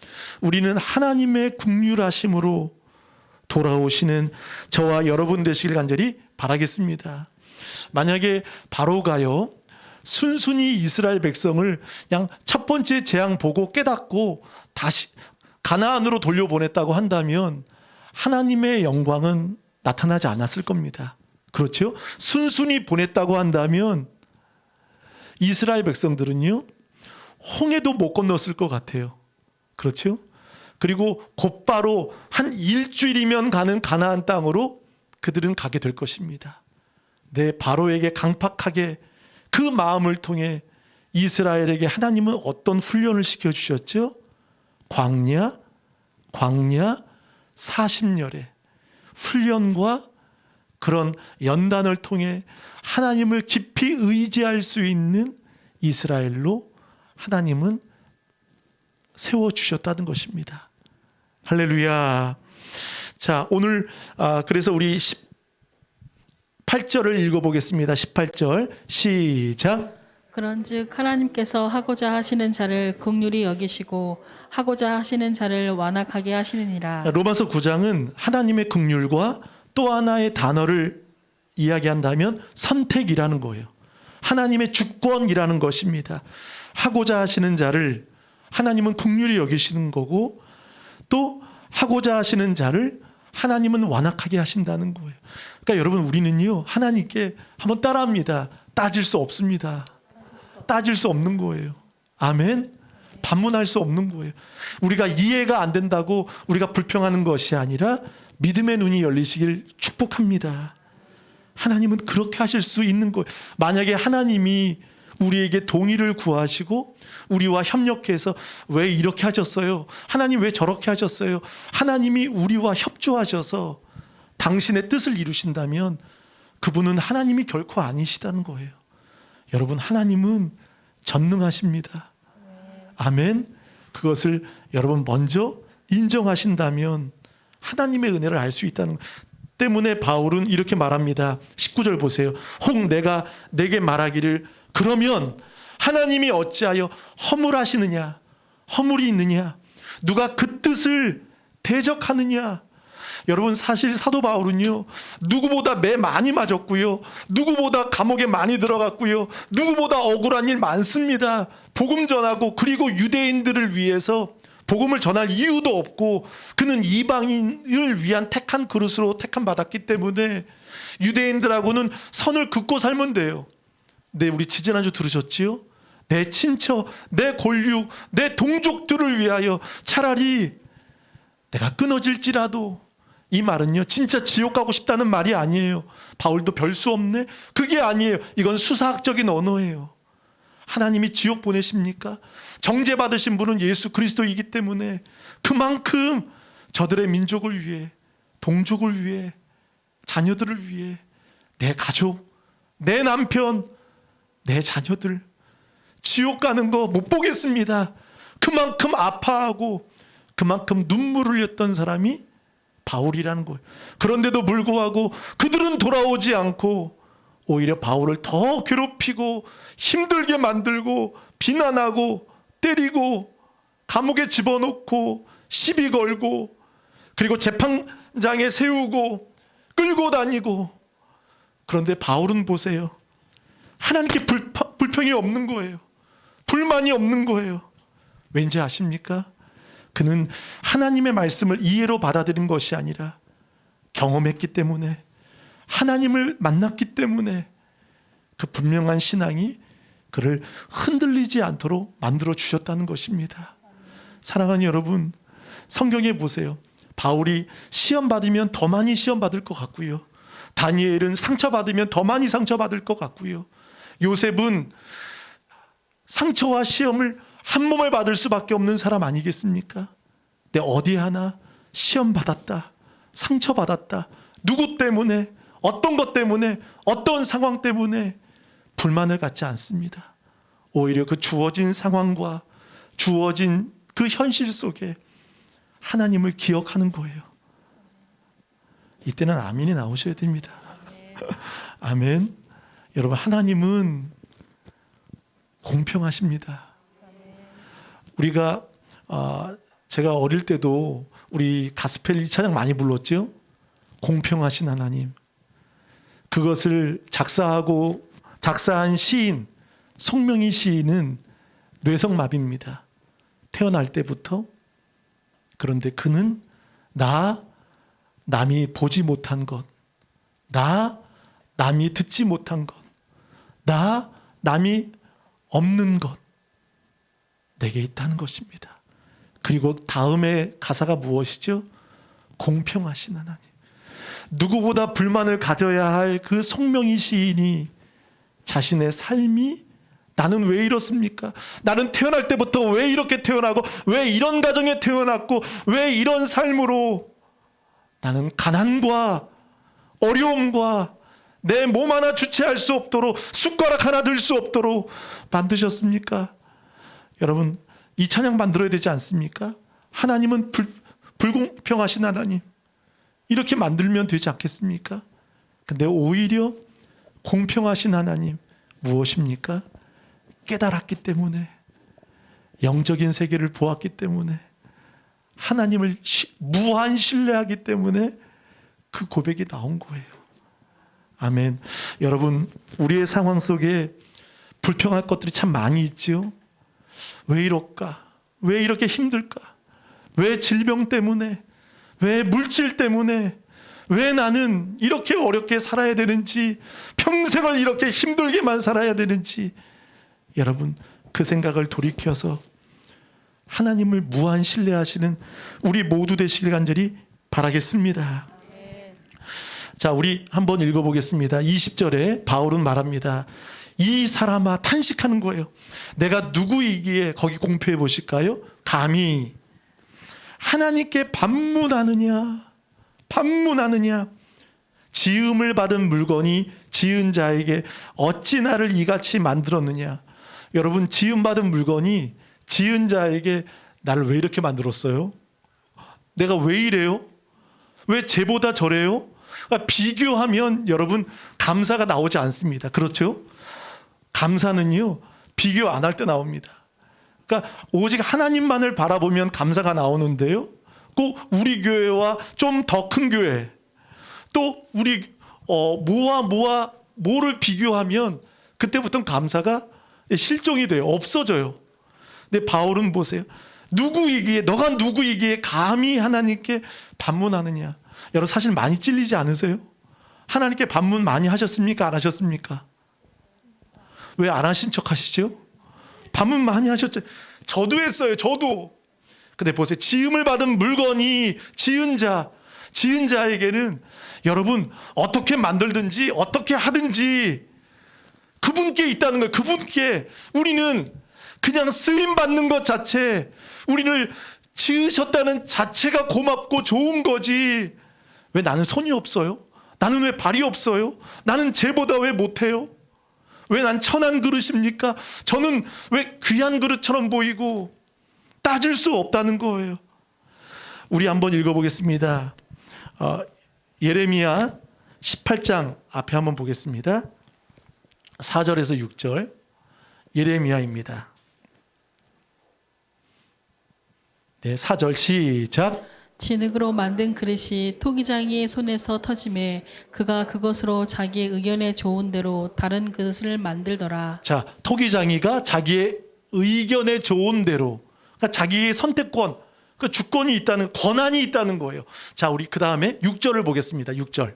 우리는 하나님의 긍휼하심으로 돌아오시는 저와 여러분 되시길 간절히 바라겠습니다. 만약에 바로가요, 순순히 이스라엘 백성을 그냥 첫 번째 재앙 보고 깨닫고 다시 가나안으로 돌려보냈다고 한다면 하나님의 영광은 나타나지 않았을 겁니다. 그렇죠? 순순히 보냈다고 한다면 이스라엘 백성들은요, 홍해도 못 건넜을 것 같아요. 그렇죠? 그리고 곧바로 한 일주일이면 가는 가나안 땅으로 그들은 가게 될 것입니다. 네, 바로에게 강팍하게 그 마음을 통해 이스라엘에게 하나님은 어떤 훈련을 시켜주셨죠? 광야 40년의 훈련과 그런 연단을 통해 하나님을 깊이 의지할 수 있는 이스라엘로 하나님은 세워주셨다는 것입니다. 할렐루야. 자, 오늘 그래서 우리 18절을 읽어보겠습니다. 18절 시작. 그런즉 하나님께서 하고자 하시는 자를 긍휼히 여기시고 하고자 하시는 자를 완악하게 하시느니라. 로마서 9장은 하나님의 긍휼과 또 하나의 단어를 이야기한다면 선택이라는 거예요. 하나님의 주권이라는 것입니다. 하고자 하시는 자를 하나님은 긍휼히 여기시는 거고 또 하고자 하시는 자를 하나님은 완악하게 하신다는 거예요. 그러니까 여러분 우리는요 하나님께 한번 따라합니다. 따질 수 없습니다. 따질 수 없는 거예요. 아멘. 반문할 수 없는 거예요. 우리가 이해가 안 된다고 우리가 불평하는 것이 아니라 믿음의 눈이 열리시길 축복합니다. 하나님은 그렇게 하실 수 있는 거예요. 만약에 하나님이 우리에게 동의를 구하시고 우리와 협력해서 왜 이렇게 하셨어요? 하나님 왜 저렇게 하셨어요? 하나님이 우리와 협조하셔서 당신의 뜻을 이루신다면 그분은 하나님이 결코 아니시다는 거예요. 여러분 하나님은 전능하십니다. 아멘. 그것을 여러분 먼저 인정하신다면 하나님의 은혜를 알 수 있다는 것 때문에 바울은 이렇게 말합니다. 19절 보세요. 혹 내가 내게 말하기를 그러면 하나님이 어찌하여 허물하시느냐? 허물이 있느냐? 누가 그 뜻을 대적하느냐? 여러분 사실 사도 바울은요 누구보다 매 많이 맞았고요, 누구보다 감옥에 많이 들어갔고요, 누구보다 억울한 일 많습니다. 복음 전하고 그리고 유대인들을 위해서 복음을 전할 이유도 없고 그는 이방인을 위한 택한 그릇으로 택함 받았기 때문에 유대인들하고는 선을 긋고 살면 돼요. 네, 우리 지지난주 들으셨지요? 내 친처, 내 골육, 내 동족들을 위하여 차라리 내가 끊어질지라도, 이 말은요 진짜 지옥 가고 싶다는 말이 아니에요. 바울도 별 수 없네? 그게 아니에요. 이건 수사학적인 언어예요. 하나님이 지옥 보내십니까? 정죄받으신 분은 예수 그리스도이기 때문에 그만큼 저들의 민족을 위해, 동족을 위해, 자녀들을 위해, 내 가족, 내 남편, 내 자녀들 지옥 가는 거 못 보겠습니다. 그만큼 아파하고 그만큼 눈물을 흘렸던 사람이 바울이라는 거예요. 그런데도 불구하고 그들은 돌아오지 않고 오히려 바울을 더 괴롭히고 힘들게 만들고 비난하고 때리고 감옥에 집어넣고 시비 걸고 그리고 재판장에 세우고 끌고 다니고. 그런데 바울은 보세요. 하나님께 불평이 없는 거예요. 불만이 없는 거예요. 왠지 아십니까? 그는 하나님의 말씀을 이해로 받아들인 것이 아니라 경험했기 때문에, 하나님을 만났기 때문에 그 분명한 신앙이 그를 흔들리지 않도록 만들어 주셨다는 것입니다. 사랑하는 여러분, 성경에 보세요. 바울이 시험 받으면 더 많이 시험 받을 것 같고요, 다니엘은 상처 받으면 더 많이 상처 받을 것 같고요, 요셉은 상처와 시험을 한 몸을 받을 수밖에 없는 사람 아니겠습니까? 근데 어디 하나 시험 받았다, 상처 받았다, 누구 때문에, 어떤 것 때문에, 어떤 상황 때문에 불만을 갖지 않습니다. 오히려 그 주어진 상황과 주어진 그 현실 속에 하나님을 기억하는 거예요. 이때는 아멘이 나오셔야 됩니다. 아멘. 여러분, 하나님은 공평하십니다. 우리가 제가 어릴 때도 우리 가스펠 1차장 많이 불렀죠. 공평하신 하나님. 그것을 작사한 시인 송명희 시인은 뇌성마비입니다. 태어날 때부터. 그런데 그는 남이 보지 못한 것, 남이 듣지 못한 것, 남이 없는 것 내게 있다는 것입니다. 그리고 다음에 가사가 무엇이죠? 공평하신 하나님. 누구보다 불만을 가져야 할 그 송명희 시인이 자신의 삶이 나는 왜 이렇습니까? 나는 태어날 때부터 왜 이렇게 태어나고 왜 이런 가정에 태어났고 왜 이런 삶으로 나는 가난과 어려움과 내 몸 하나 주체할 수 없도록 숟가락 하나 들 수 없도록 만드셨습니까? 여러분 이 찬양 만들어야 되지 않습니까? 하나님은 불공평하신 하나님 이렇게 만들면 되지 않겠습니까? 근데 오히려 공평하신 하나님 무엇입니까? 깨달았기 때문에 영적인 세계를 보았기 때문에 하나님을 무한 신뢰하기 때문에 그 고백이 나온 거예요. 아멘. 여러분 우리의 상황 속에 불평할 것들이 참 많이 있지요. 왜 이럴까? 왜 이렇게 힘들까? 왜 질병 때문에? 왜 물질 때문에? 왜 나는 이렇게 어렵게 살아야 되는지, 평생을 이렇게 힘들게만 살아야 되는지, 여러분 그 생각을 돌이켜서 하나님을 무한 신뢰하시는 우리 모두 되시길 간절히 바라겠습니다. 자, 우리 한번 읽어보겠습니다. 20절에 바울은 말합니다. 이 사람아, 탄식하는 거예요. 내가 누구이기에, 거기 공표해 보실까요? 감히 하나님께 반문하느냐, 지음을 받은 물건이 지은 자에게 어찌 나를 이같이 만들었느냐. 여러분 지음 받은 물건이 지은 자에게 나를 왜 이렇게 만들었어요? 내가 왜 이래요? 왜 쟤보다 저래요? 그러니까 비교하면 여러분 감사가 나오지 않습니다. 그렇죠? 감사는요 비교 안 할 때 나옵니다. 그러니까 오직 하나님만을 바라보면 감사가 나오는데요, 꼭 우리 교회와 좀 더 큰 교회, 또 우리 뭐를 비교하면 그때부터는 감사가 실종이 돼요. 없어져요. 근데 바울은 보세요. 너가 누구이기에 감히 하나님께 반문하느냐. 여러분 사실 많이 찔리지 않으세요? 하나님께 반문 많이 하셨습니까? 안 하셨습니까? 왜 안 하신 척 하시죠? 반문 많이 하셨죠. 저도 했어요. 저도. 근데 보세요. 지음을 받은 물건이 지은 자에게는 여러분 어떻게 만들든지 어떻게 하든지 그분께 있다는 거예요. 그분께. 우리는 그냥 쓰임 받는 것 자체, 우리를 지으셨다는 자체가 고맙고 좋은 거지. 왜 나는 손이 없어요? 나는 왜 발이 없어요? 나는 쟤보다 왜 못해요? 왜 난 천한 그릇입니까? 저는 왜 귀한 그릇처럼 보이고, 따질 수 없다는 거예요. 우리 한번 읽어보겠습니다. 예레미야 18장 앞에 한번 보겠습니다. 4절에서 6절 예레미야입니다. 네, 4절 시작. 진흙으로 만든 그릇이 토기장이의 손에서 터짐에 그가 그것으로 자기의 의견에 좋은 대로 다른 그릇을 만들더라. 자, 토기장이가 자기의 의견에 좋은 대로, 그러니까 자기의 선택권, 그 주권이 있다는, 권한이 있다는 거예요. 자, 우리 그 다음에 6절을 보겠습니다. 6절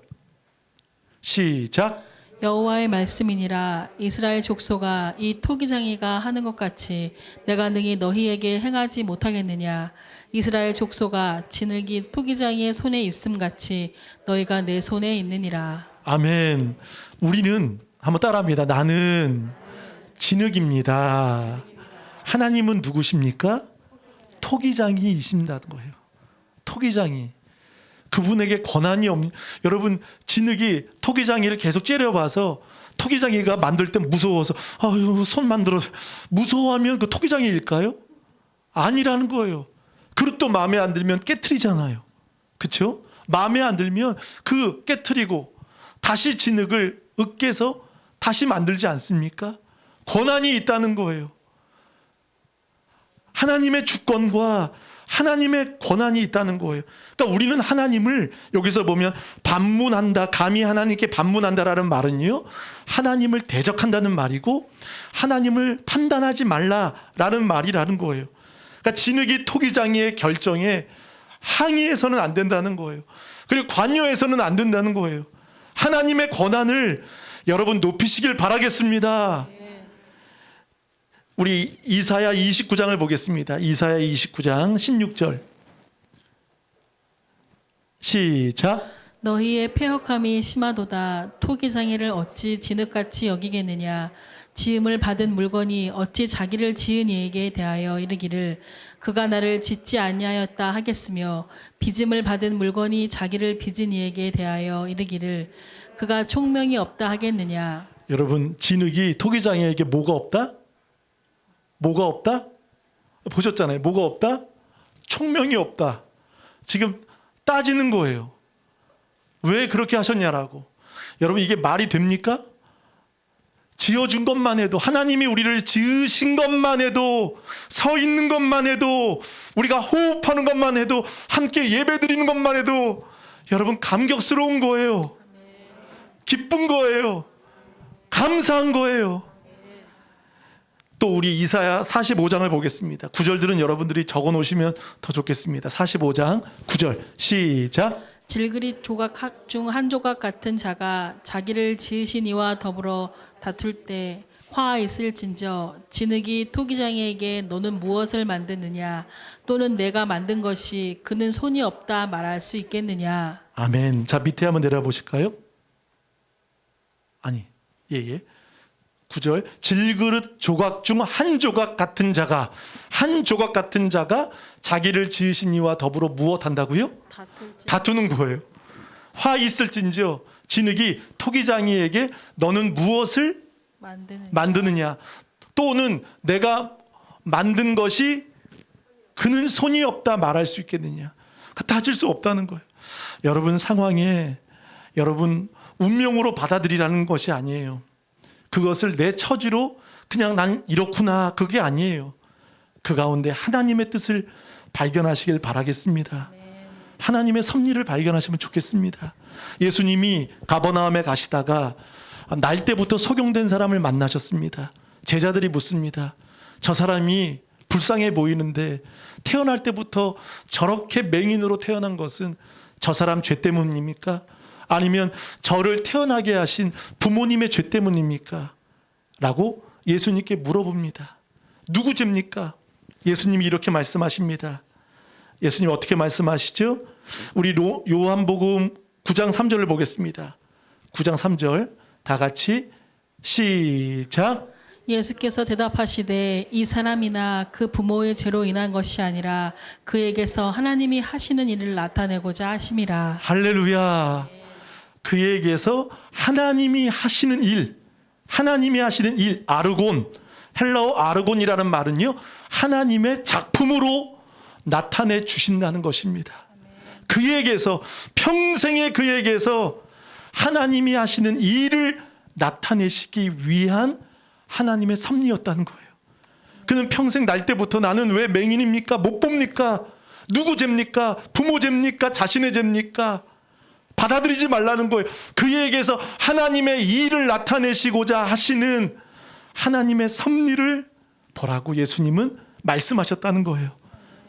시작. 여호와의 말씀이니라. 이스라엘 족속아, 이 토기장이가 하는 것 같이 내가 능히 너희에게 행하지 못하겠느냐. 이스라엘 족속아, 진흙이 토기장이의 손에 있음 같이 너희가 내 손에 있느니라. 아멘. 우리는 한번 따라합니다. 나는 진흙입니다. 하나님은 누구십니까? 토기장이이신다는 거예요. 토기장이. 그분에게 권한이 없는, 여러분 진흙이 토기장이를 계속 째려봐서 토기장이가 만들 때 무서워서 아유 손 만들어서 무서워하면 그 토기장이일까요? 아니라는 거예요. 그릇도 마음에 안 들면 깨트리잖아요. 그렇죠? 마음에 안 들면 그 깨트리고 다시 진흙을 으깨서 다시 만들지 않습니까? 권한이 있다는 거예요. 하나님의 주권과 하나님의 권한이 있다는 거예요. 그러니까 우리는 하나님을 여기서 보면 반문한다, 감히 하나님께 반문한다라는 말은요, 하나님을 대적한다는 말이고 하나님을 판단하지 말라라는 말이라는 거예요. 그러니까 진흙이 토기장이의 결정에 항의해서는 안 된다는 거예요. 그리고 관여해서는 안 된다는 거예요. 하나님의 권한을 여러분 높이시길 바라겠습니다. 우리 이사야 29장을 보겠습니다. 이사야 29장 16절 시작. 너희의 패역함이 심하도다. 토기장이를 어찌 진흙같이 여기겠느냐. 지음을 받은 물건이 어찌 자기를 지은 이에게 대하여 이르기를 그가 나를 짓지 아니하였다 하겠으며 빚음을 받은 물건이 자기를 빚은 이에게 대하여 이르기를 그가 총명이 없다 하겠느냐. 여러분, 진흙이 토기장이에게 뭐가 없다? 뭐가 없다? 보셨잖아요. 뭐가 없다? 총명이 없다. 지금 따지는 거예요. 왜 그렇게 하셨냐라고. 여러분, 이게 말이 됩니까? 지어준 것만 해도, 하나님이 우리를 지으신 것만 해도, 서 있는 것만 해도, 우리가 호흡하는 것만 해도, 함께 예배 드리는 것만 해도 여러분 감격스러운 거예요. 기쁜 거예요. 감사한 거예요. 또 우리 이사야 45장을 보겠습니다. 구절들은 여러분들이 적어 놓으시면 더 좋겠습니다. 45장 9절 시작. 질그릿 조각 중 한 조각 같은 자가 자기를 지으신 이와 더불어 다툴 때 화 있을진저 진흙이 토기장에게 너는 무엇을 만드느냐 또는 내가 만든 것이 그는 손이 없다 말할 수 있겠느냐. 아멘. 자, 밑에 한번 내려 보실까요? 아니, 예. 9절 질그릇 조각 중 한 조각 같은 자가, 한 조각 같은 자가 자기를 지으신 이와 더불어 무엇한다고요? 다투는 거예요. 화 있을진지요 진흙이 토기장이에게 너는 무엇을 만드느냐 또는 내가 만든 것이 그는 손이 없다 말할 수 있겠느냐. 따질 수 없다는 거예요. 여러분 상황에 여러분 운명으로 받아들이라는 것이 아니에요. 그것을 내 처지로 그냥 난 이렇구나 그게 아니에요. 그 가운데 하나님의 뜻을 발견하시길 바라겠습니다. 하나님의 섭리를 발견하시면 좋겠습니다. 예수님이 가버나움에 가시다가 날 때부터 소경된 사람을 만나셨습니다. 제자들이 묻습니다. 저 사람이 불쌍해 보이는데 태어날 때부터 저렇게 맹인으로 태어난 것은 저 사람 죄 때문입니까? 아니면 저를 태어나게 하신 부모님의 죄 때문입니까? 라고 예수님께 물어봅니다. 누구 죄입니까? 예수님이 이렇게 말씀하십니다. 예수님 어떻게 말씀하시죠? 우리 요한복음 9장 3절을 보겠습니다. 9장 3절 다 같이 시작. 예수께서 대답하시되 이 사람이나 그 부모의 죄로 인한 것이 아니라 그에게서 하나님이 하시는 일을 나타내고자 하심이라. 할렐루야. 그에게서 하나님이 하시는 일, 하나님이 하시는 일, 아르곤, 헬라어 아르곤이라는 말은요, 하나님의 작품으로 나타내 주신다는 것입니다. 그에게서, 평생의 그에게서 하나님이 하시는 일을 나타내시기 위한 하나님의 섭리였다는 거예요. 그는 평생 날 때부터 나는 왜 맹인입니까? 못 봅니까? 누구 죄입니까? 부모 죄입니까? 자신의 죄입니까? 받아들이지 말라는 거예요. 그에게서 하나님의 일을 나타내시고자 하시는 하나님의 섭리를 보라고 예수님은 말씀하셨다는 거예요.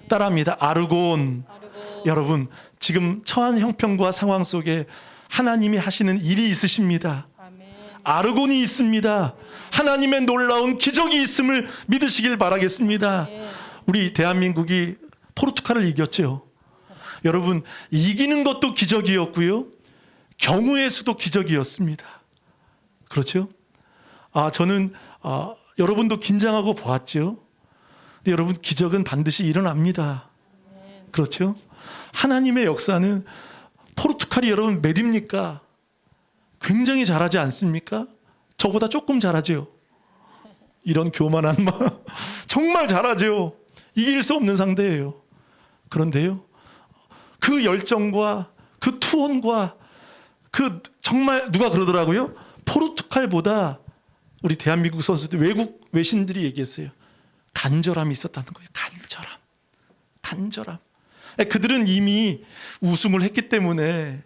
따라합니다. 아르곤. 여러분 지금 처한 형편과 상황 속에 하나님이 하시는 일이 있으십니다. 아르곤이 있습니다. 하나님의 놀라운 기적이 있음을 믿으시길 바라겠습니다. 우리 대한민국이 포르투갈을 이겼죠. 여러분 이기는 것도 기적이었고요. 경우의 수도 기적이었습니다. 그렇죠? 저는 여러분도 긴장하고 보았죠. 근데 여러분 기적은 반드시 일어납니다. 그렇죠? 하나님의 역사는 포르투갈이 여러분 몇입니까? 굉장히 잘하지 않습니까? 저보다 조금 잘하죠. 이런 교만한 말 정말 잘하죠. 이길 수 없는 상대예요. 그런데요, 그 열정과 그 투혼과 그 정말 누가 그러더라고요. 포르투갈보다 우리 대한민국 선수들 외국 외신들이 얘기했어요. 간절함이 있었다는 거예요. 간절함. 그들은 이미 우승을 했기 때문에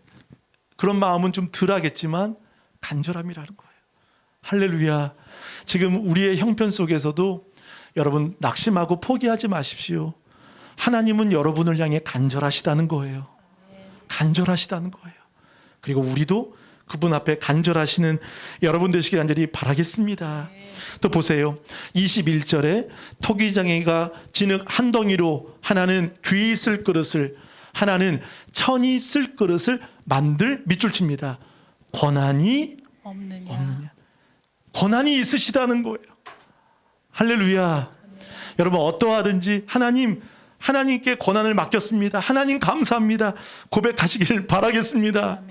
그런 마음은 좀 덜하겠지만 간절함이라는 거예요. 할렐루야. 지금 우리의 형편 속에서도 여러분 낙심하고 포기하지 마십시오. 하나님은 여러분을 향해 간절하시다는 거예요. 간절하시다는 거예요. 그리고 우리도 그분 앞에 간절하시는 여러분 되시길 간절히 바라겠습니다. 또 보세요. 21절에 토기장이가 진흙 한 덩이로 하나는 귀 쓸 그릇을, 하나는 천이 쓸 그릇을 만들 밑줄 칩니다. 권한이 없느냐. 권한이 있으시다는 거예요. 할렐루야. 여러분 어떠하든지 하나님께 권한을 맡겼습니다. 하나님 감사합니다. 고백하시기를 바라겠습니다.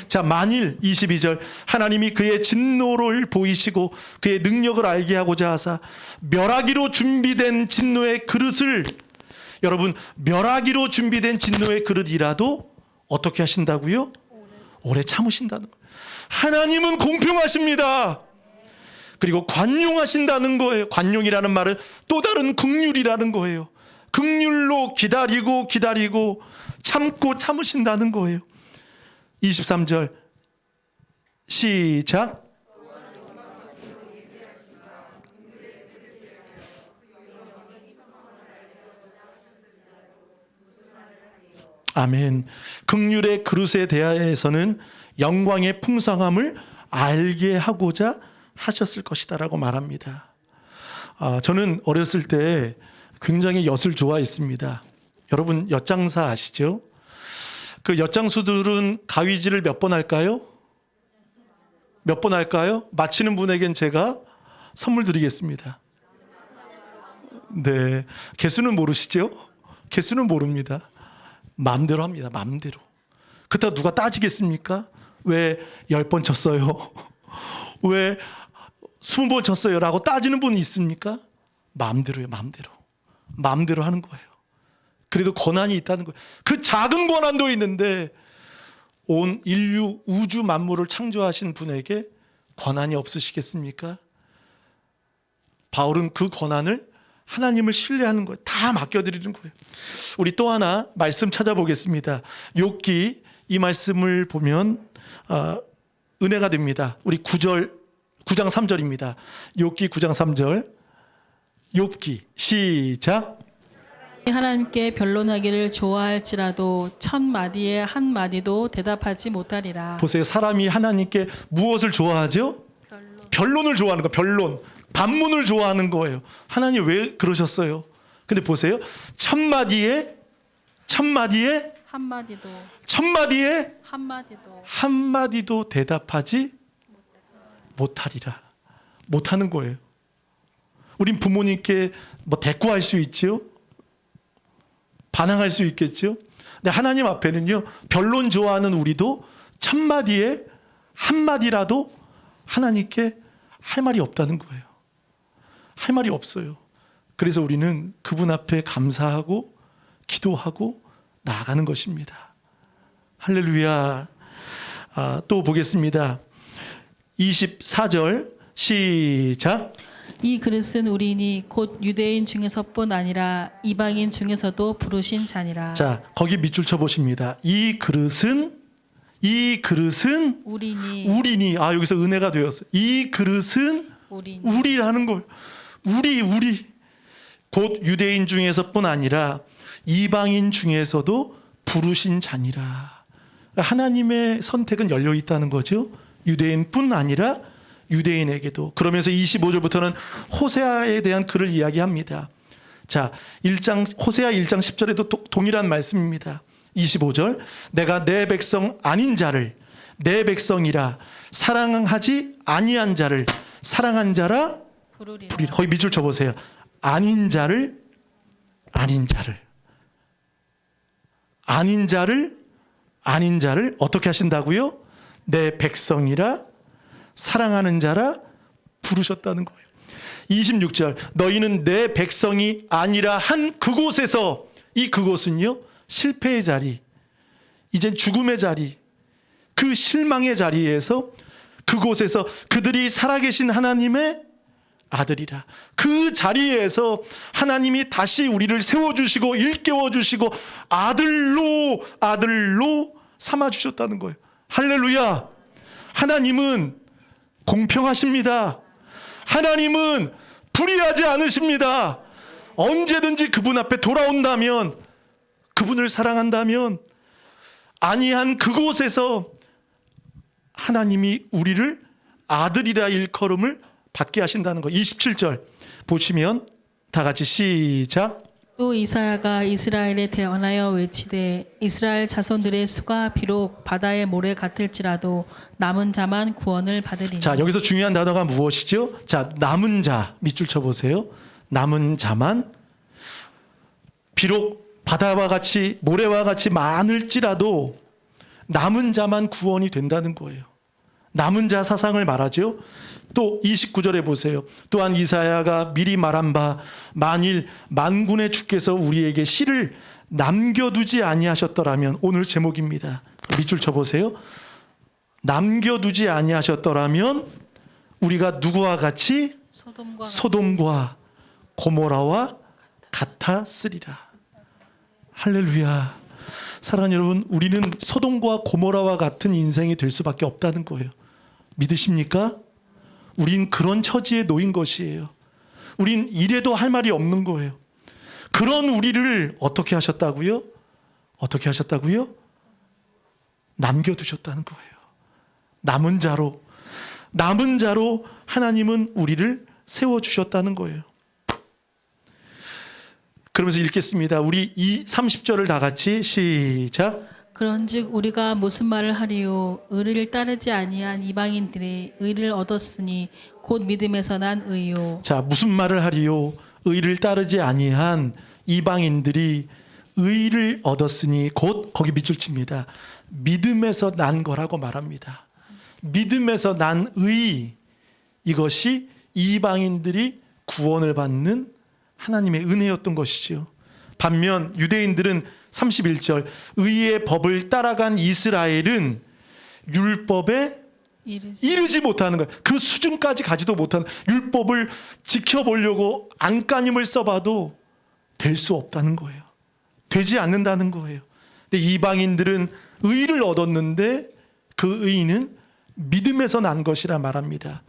자, 만일 22절 하나님이 그의 진노를 보이시고 그의 능력을 알게 하고자 하사 멸하기로 준비된 진노의 그릇을, 여러분 멸하기로 준비된 진노의 그릇이라도 어떻게 하신다고요? 오래 참으신다는 거예요. 하나님은 공평하십니다. 그리고 관용하신다는 거예요. 관용이라는 말은 또 다른 긍휼이라는 거예요. 긍휼로 기다리고 참고 참으신다는 거예요. 23절 시작. 아멘. 긍휼의 그릇에 대하여서는 영광의 풍성함을 알게 하고자 하셨을 것이다라고 말합니다. 저는 어렸을 때 굉장히 엿을 좋아했습니다. 여러분 엿장사 아시죠? 그 엿장수들은 가위질을 몇 번 할까요? 몇 번 할까요? 마치는 분에겐 제가 선물 드리겠습니다. 네, 개수는 모르시죠? 개수는 모릅니다. 마음대로 합니다. 마음대로. 그렇다고 누가 따지겠습니까? 왜 10번 쳤어요? 왜 20번 쳤어요? 라고 따지는 분이 있습니까? 마음대로요. 마음대로 하는 거예요. 그래도 권한이 있다는 거예요. 그 작은 권한도 있는데 온 인류 우주 만물을 창조하신 분에게 권한이 없으시겠습니까? 바울은 그 권한을 하나님을 신뢰하는 거예요. 다 맡겨드리는 거예요. 우리 또 하나 말씀 찾아보겠습니다. 욥기 이 말씀을 보면 은혜가 됩니다. 우리 9장 3절입니다. 욥기 9장 3절. 욥기 시작. 하나님께 변론하기를 좋아할지라도 1000마디에 한 마디도 대답하지 못하리라. 보세요. 사람이 하나님께 무엇을 좋아하죠? 변론을 좋아하는 거. 변론. 반문을 좋아하는 거예요. 하나님 왜 그러셨어요? 근데 보세요. 1000마디에 한마디도 1000마디에 한마디도 한마디도 대답하지 못하리라. 못하는 거예요. 우린 부모님께 뭐 대꾸할 수 있죠. 반항할 수 있겠죠. 근데 하나님 앞에는요, 변론 좋아하는 우리도 1000마디에 한마디라도 하나님께 할 말이 없다는 거예요. 할 말이 없어요. 그래서 우리는 그분 앞에 감사하고 기도하고 나아가는 것입니다. 할렐루야. 또 보겠습니다. 24절 시작. 이 그릇은 우리니 곧 유대인 중에서뿐 아니라 이방인 중에서도 부르신 자니라. 자, 거기 밑줄 쳐 보십니다. 이 그릇은 우리니. 여기서 은혜가 되었어요. 이 그릇은 우리니. 우리라는 거예요. 우리. 곧 유대인 중에서뿐 아니라 이방인 중에서도 부르신 자니라. 하나님의 선택은 열려 있다는 거죠. 유대인뿐 아니라 유대인에게도. 그러면서 25절부터는 호세아에 대한 글을 이야기합니다. 자, 호세아 1장 10절에도 동일한 말씀입니다. 25절. 내가 내 백성 아닌 자를 내 백성이라 사랑하지 아니한 자를 사랑한 자라 부르리라. 거기 밑줄 쳐보세요. 아닌 자를 어떻게 하신다고요? 내 백성이라 사랑하는 자라 부르셨다는 거예요. 26절. 너희는 내 백성이 아니라 한 그곳에서, 이 그곳은요, 실패의 자리, 이젠 죽음의 자리, 그 실망의 자리에서, 그곳에서 그들이 살아계신 하나님의 아들이라. 그 자리에서 하나님이 다시 우리를 세워주시고 일깨워주시고 아들로 삼아주셨다는 거예요. 할렐루야. 하나님은 공평하십니다. 하나님은 불의하지 않으십니다. 언제든지 그분 앞에 돌아온다면, 그분을 사랑한다면 아니한 그곳에서 하나님이 우리를 아들이라 일컬음을 받게 하신다는 거. 27절 보시면 다 같이 시작. 또 이사야가 이스라엘에 대언하여 외치되 이스라엘 자손들의 수가 비록 바다의 모래 같을지라도 남은 자만 구원을 받으리니. 자, 여기서 중요한 단어가 무엇이죠? 자, 남은 자 밑줄 쳐보세요. 남은 자만, 비록 바다와 같이 모래와 같이 많을지라도 남은 자만 구원이 된다는 거예요. 남은 자 사상을 말하죠. 또 29절에 보세요. 또한 이사야가 미리 말한 바 만일 만군의 주께서 우리에게 씨를 남겨두지 아니하셨더라면, 오늘 제목입니다. 밑줄 쳐보세요. 남겨두지 아니하셨더라면 우리가 누구와 같이? 소돔과 고모라와 같았으리라. 할렐루야. 사랑하는 여러분, 우리는 소돔과 고모라와 같은 인생이 될 수밖에 없다는 거예요. 믿으십니까? 우린 그런 처지에 놓인 것이에요. 우린 이래도 할 말이 없는 거예요. 그런 우리를 어떻게 하셨다고요? 어떻게 하셨다고요? 남겨두셨다는 거예요. 남은 자로 하나님은 우리를 세워주셨다는 거예요. 그러면서 읽겠습니다. 우리 이 30절을 다 같이 시작. 그런즉 우리가 무슨 말을 하리요? 의를 따르지 아니한 이방인들이 의를 얻었으니 곧 믿음에서 난 의요. 자, 무슨 말을 하리요? 의를 따르지 아니한 이방인들이 의를 얻었으니 곧, 거기 밑줄 칩니다, 믿음에서 난 거라고 말합니다. 믿음에서 난 의, 이것이 이방인들이 구원을 받는 하나님의 은혜였던 것이죠. 반면 유대인들은 31절, 의의 법을 따라간 이스라엘은 율법에 이르지 못하는 거예요. 그 수준까지 가지도 못하는, 율법을 지켜보려고 안간힘을 써봐도 될 수 없다는 거예요. 되지 않는다는 거예요. 근데 이방인들은 의를 얻었는데 그 의는 믿음에서 난 것이라 말합니다.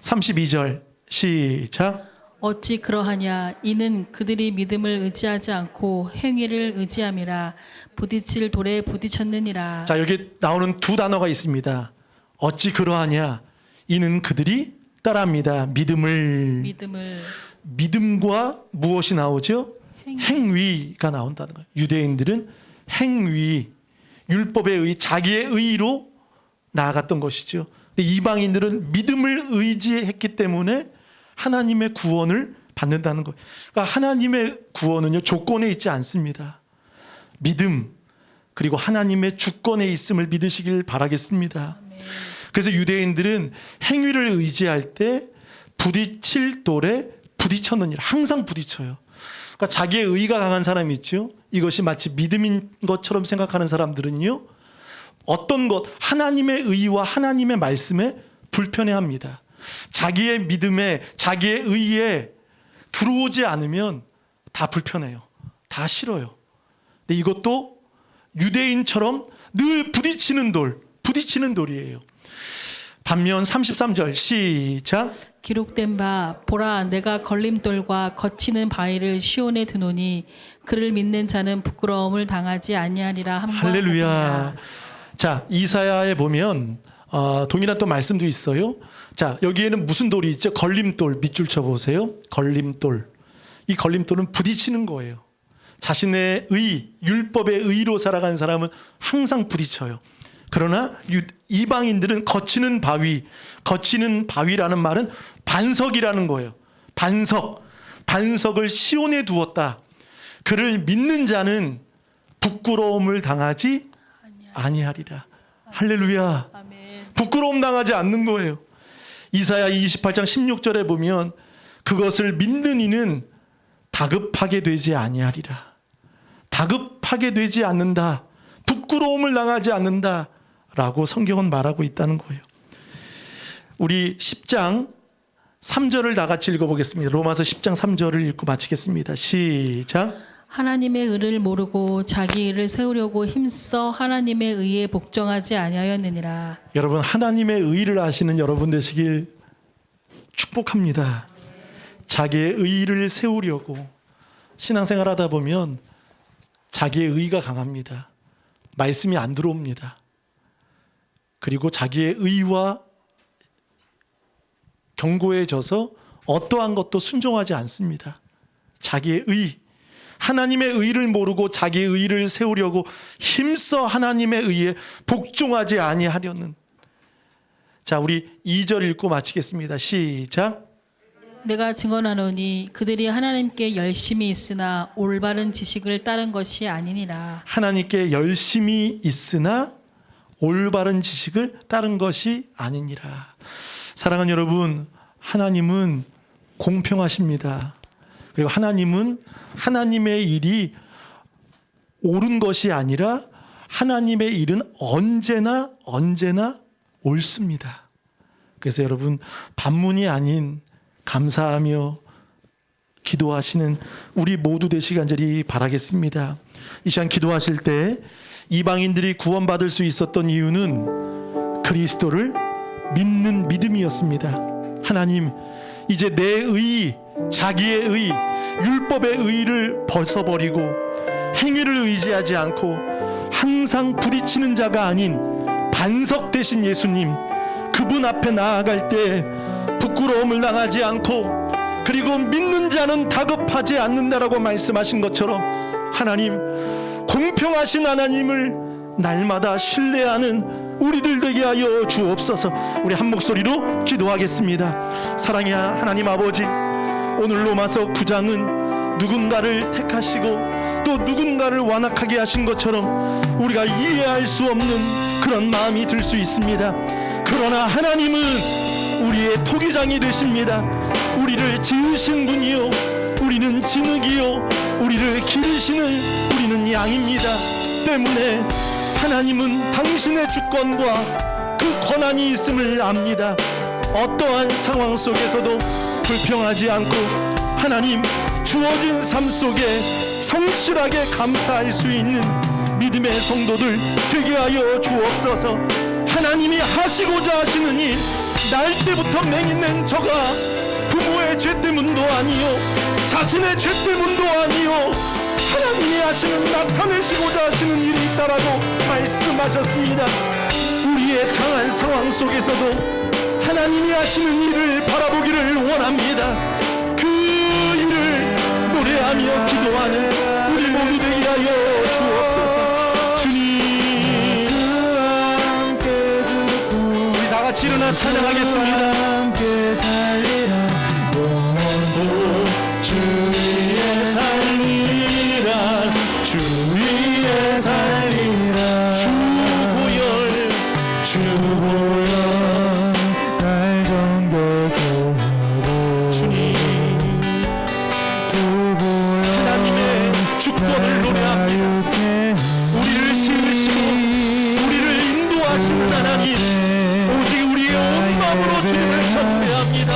32절 시작. 어찌 그러하냐? 이는 그들이 믿음을 의지하지 않고 행위를 의지함이라. 부딪힐 돌에 부딪혔느니라. 자, 여기 나오는 두 단어가 있습니다. 어찌 그러하냐? 이는 그들이 따라합니다. 믿음과 무엇이 나오죠? 행위가 나온다는 거예요. 유대인들은 행위, 율법의 의, 자기의 의로 나아갔던 것이죠. 근데 이방인들은 믿음을 의지했기 때문에 하나님의 구원을 받는다는 거예요. 그러니까 하나님의 구원은요, 조건에 있지 않습니다. 믿음, 그리고 하나님의 주권에 있음을 믿으시길 바라겠습니다. 그래서 유대인들은 행위를 의지할 때 부딪힐 돌에 부딪혔느니라. 항상 부딪혀요. 그러니까 자기의 의가 강한 사람이 있죠. 이것이 마치 믿음인 것처럼 생각하는 사람들은요, 어떤 것, 하나님의 의와 하나님의 말씀에 불편해합니다. 자기의 믿음에, 자기의 의에 들어오지 않으면 다 불편해요. 다 싫어요. 근데 이것도 유대인처럼 늘 부딪히는 돌이에요. 반면 33절 시작. 기록된 바 보라 내가 걸림돌과 거치는 바위를 시온에 두노니 그를 믿는 자는 부끄러움을 당하지 아니하리라 함과 할렐루야. 같으니라. 자, 이사야에 보면 동일한 또 말씀도 있어요. 자, 여기에는 무슨 돌이 있죠? 걸림돌, 밑줄 쳐보세요. 걸림돌. 이 걸림돌은 부딪히는 거예요. 자신의 의, 율법의 의로 살아가는 사람은 항상 부딪혀요. 그러나 이방인들은 거치는 바위라는 말은 반석이라는 거예요. 반석을 시온에 두었다. 그를 믿는 자는 부끄러움을 당하지 아니하리라. 할렐루야. 아멘. 부끄러움 당하지 않는 거예요. 이사야 28장 16절에 보면 그것을 믿는 이는 다급하게 되지 아니하리라. 다급하게 되지 않는다. 부끄러움을 당하지 않는다. 라고 성경은 말하고 있다는 거예요. 우리 10장 3절을 다 같이 읽어보겠습니다. 로마서 10장 3절을 읽고 마치겠습니다. 시작. 하나님의 의를 모르고 자기 의를 세우려고 힘써 하나님의 의에 복종하지 아니하였느니라. 여러분, 하나님의 의를 아시는 여러분 되시길 축복합니다. 자기의 의를 세우려고 신앙생활 하다 보면 자기의 의가 강합니다. 말씀이 안 들어옵니다. 그리고 자기의 의와 경고에 져서 어떠한 것도 순종하지 않습니다. 자기의 의, 하나님의 의를 모르고 자기의 의를 세우려고 힘써 하나님의 의에 복종하지 아니하려는. 자, 우리 2절 읽고 마치겠습니다. 시작. 내가 증언하노니 그들이 하나님께 열심히 있으나 올바른 지식을 따른 것이 아니니라. 하나님께 열심히 있으나 올바른 지식을 따른 것이 아니니라. 사랑하는 여러분, 하나님은 공평하십니다. 그리고 하나님은 하나님의 일이 옳은 것이 아니라 하나님의 일은 언제나 옳습니다. 그래서 여러분, 반문이 아닌 감사하며 기도하시는 우리 모두 되시기 간절히 바라겠습니다. 이 시간 기도하실 때 이방인들이 구원받을 수 있었던 이유는 그리스도를 믿는 믿음이었습니다. 하나님, 이제 내 의, 자기의 의, 율법의 의를 벗어버리고 행위를 의지하지 않고 항상 부딪히는 자가 아닌 반석 되신 예수님, 그분 앞에 나아갈 때 부끄러움을 당하지 않고, 그리고 믿는 자는 다급하지 않는다라고 말씀하신 것처럼 하나님, 공평하신 하나님을 날마다 신뢰하는 우리들 되게 하여 주옵소서. 우리 한 목소리로 기도하겠습니다. 사랑의 하나님 아버지, 오늘 로마서 9장은 누군가를 택하시고 또 누군가를 완악하게 하신 것처럼 우리가 이해할 수 없는 그런 마음이 들 수 있습니다. 그러나 하나님은 우리의 토기장이 되십니다. 우리를 지으신 분이요, 우리는 진흙이요, 우리를 기르시는 우리는 양입니다. 때문에 하나님은 당신의 주권과 그 권한이 있음을 압니다. 어떠한 상황 속에서도 불평하지 않고 하나님 주어진 삶 속에 성실하게 감사할 수 있는 믿음의 성도들 되게 하여 주옵소서. 하나님이 하시고자 하시는 일, 날 때부터 맹인된 저가 부모의 죄 때문도 아니요, 자신의 죄 때문도 아니요, 하나님이 하시는, 나타내시고자 하시는 일이 있다라고 말씀하셨습니다. 우리의 당한 상황 속에서도 하나님이 하시는 일을 바라보기를 원합니다. 그 일을 노래하며 기도하는 우리 모두 되게 하여 주옵소서. 주님, 우리 다 같이 일어나 찬양하겠습니다. 주의 삶이란, 주의 삶이란, 주보혈 날 정결케 하고, 주님, 하나님의 주권을 노래합니다. 우리를 지으시고 우리를 인도하시는 하나님, 오직 우리의 온 마음으로 주님을 경배합니다.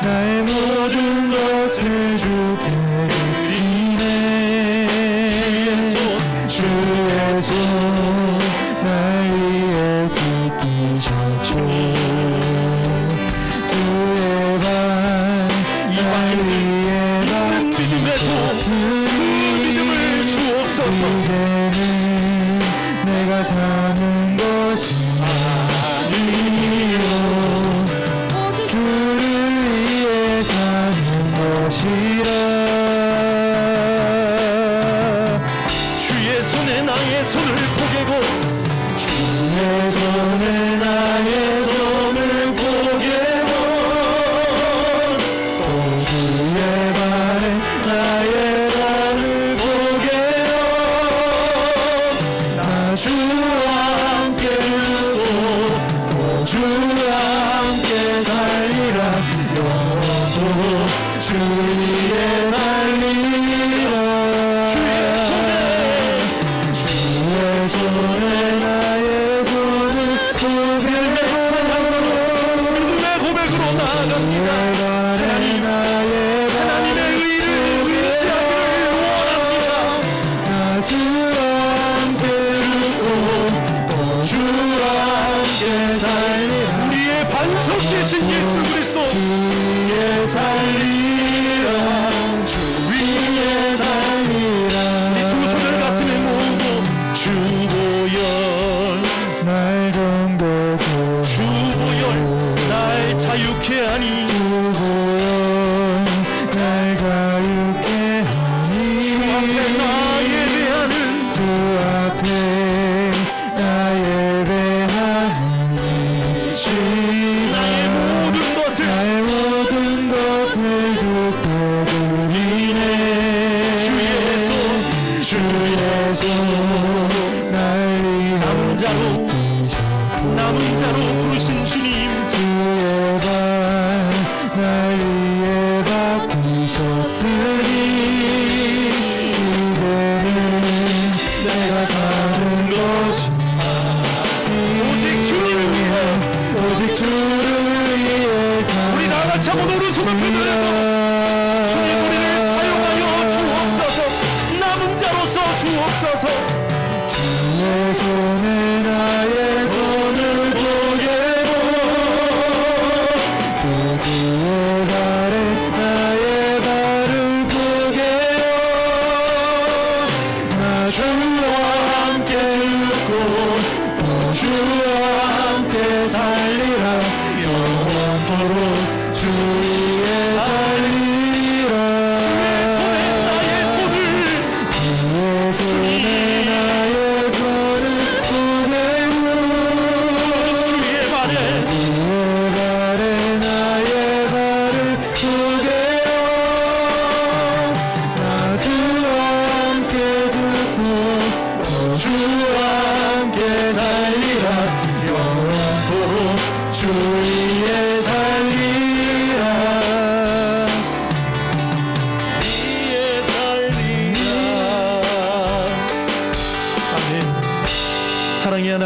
나의 모든 것을 주께 드리네. 주의 손 날 위해 지키셨죠. 주의 발 날 위해 닦으셨으니 그 믿음을 주옵소서. 이제는 내가 사는 것이 아니요, 주를 위해 사는 것이라. 주의 손에 나의 손을 포개고, 주의 손에 나의 손을 포개고, 또 주의 발에 나의 발을 포개어, 나 주와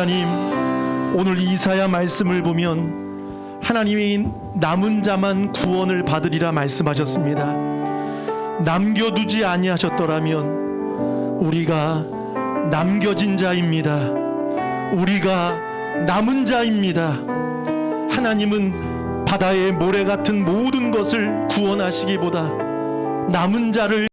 하나님, 오늘 이사야 말씀을 보면 하나님이 남은 자만 구원을 받으리라 말씀하셨습니다. 남겨두지 아니하셨더라면 우리가 남겨진 자입니다. 우리가 남은 자입니다. 하나님은 바다의 모래 같은 모든 것을 구원하시기보다 남은 자를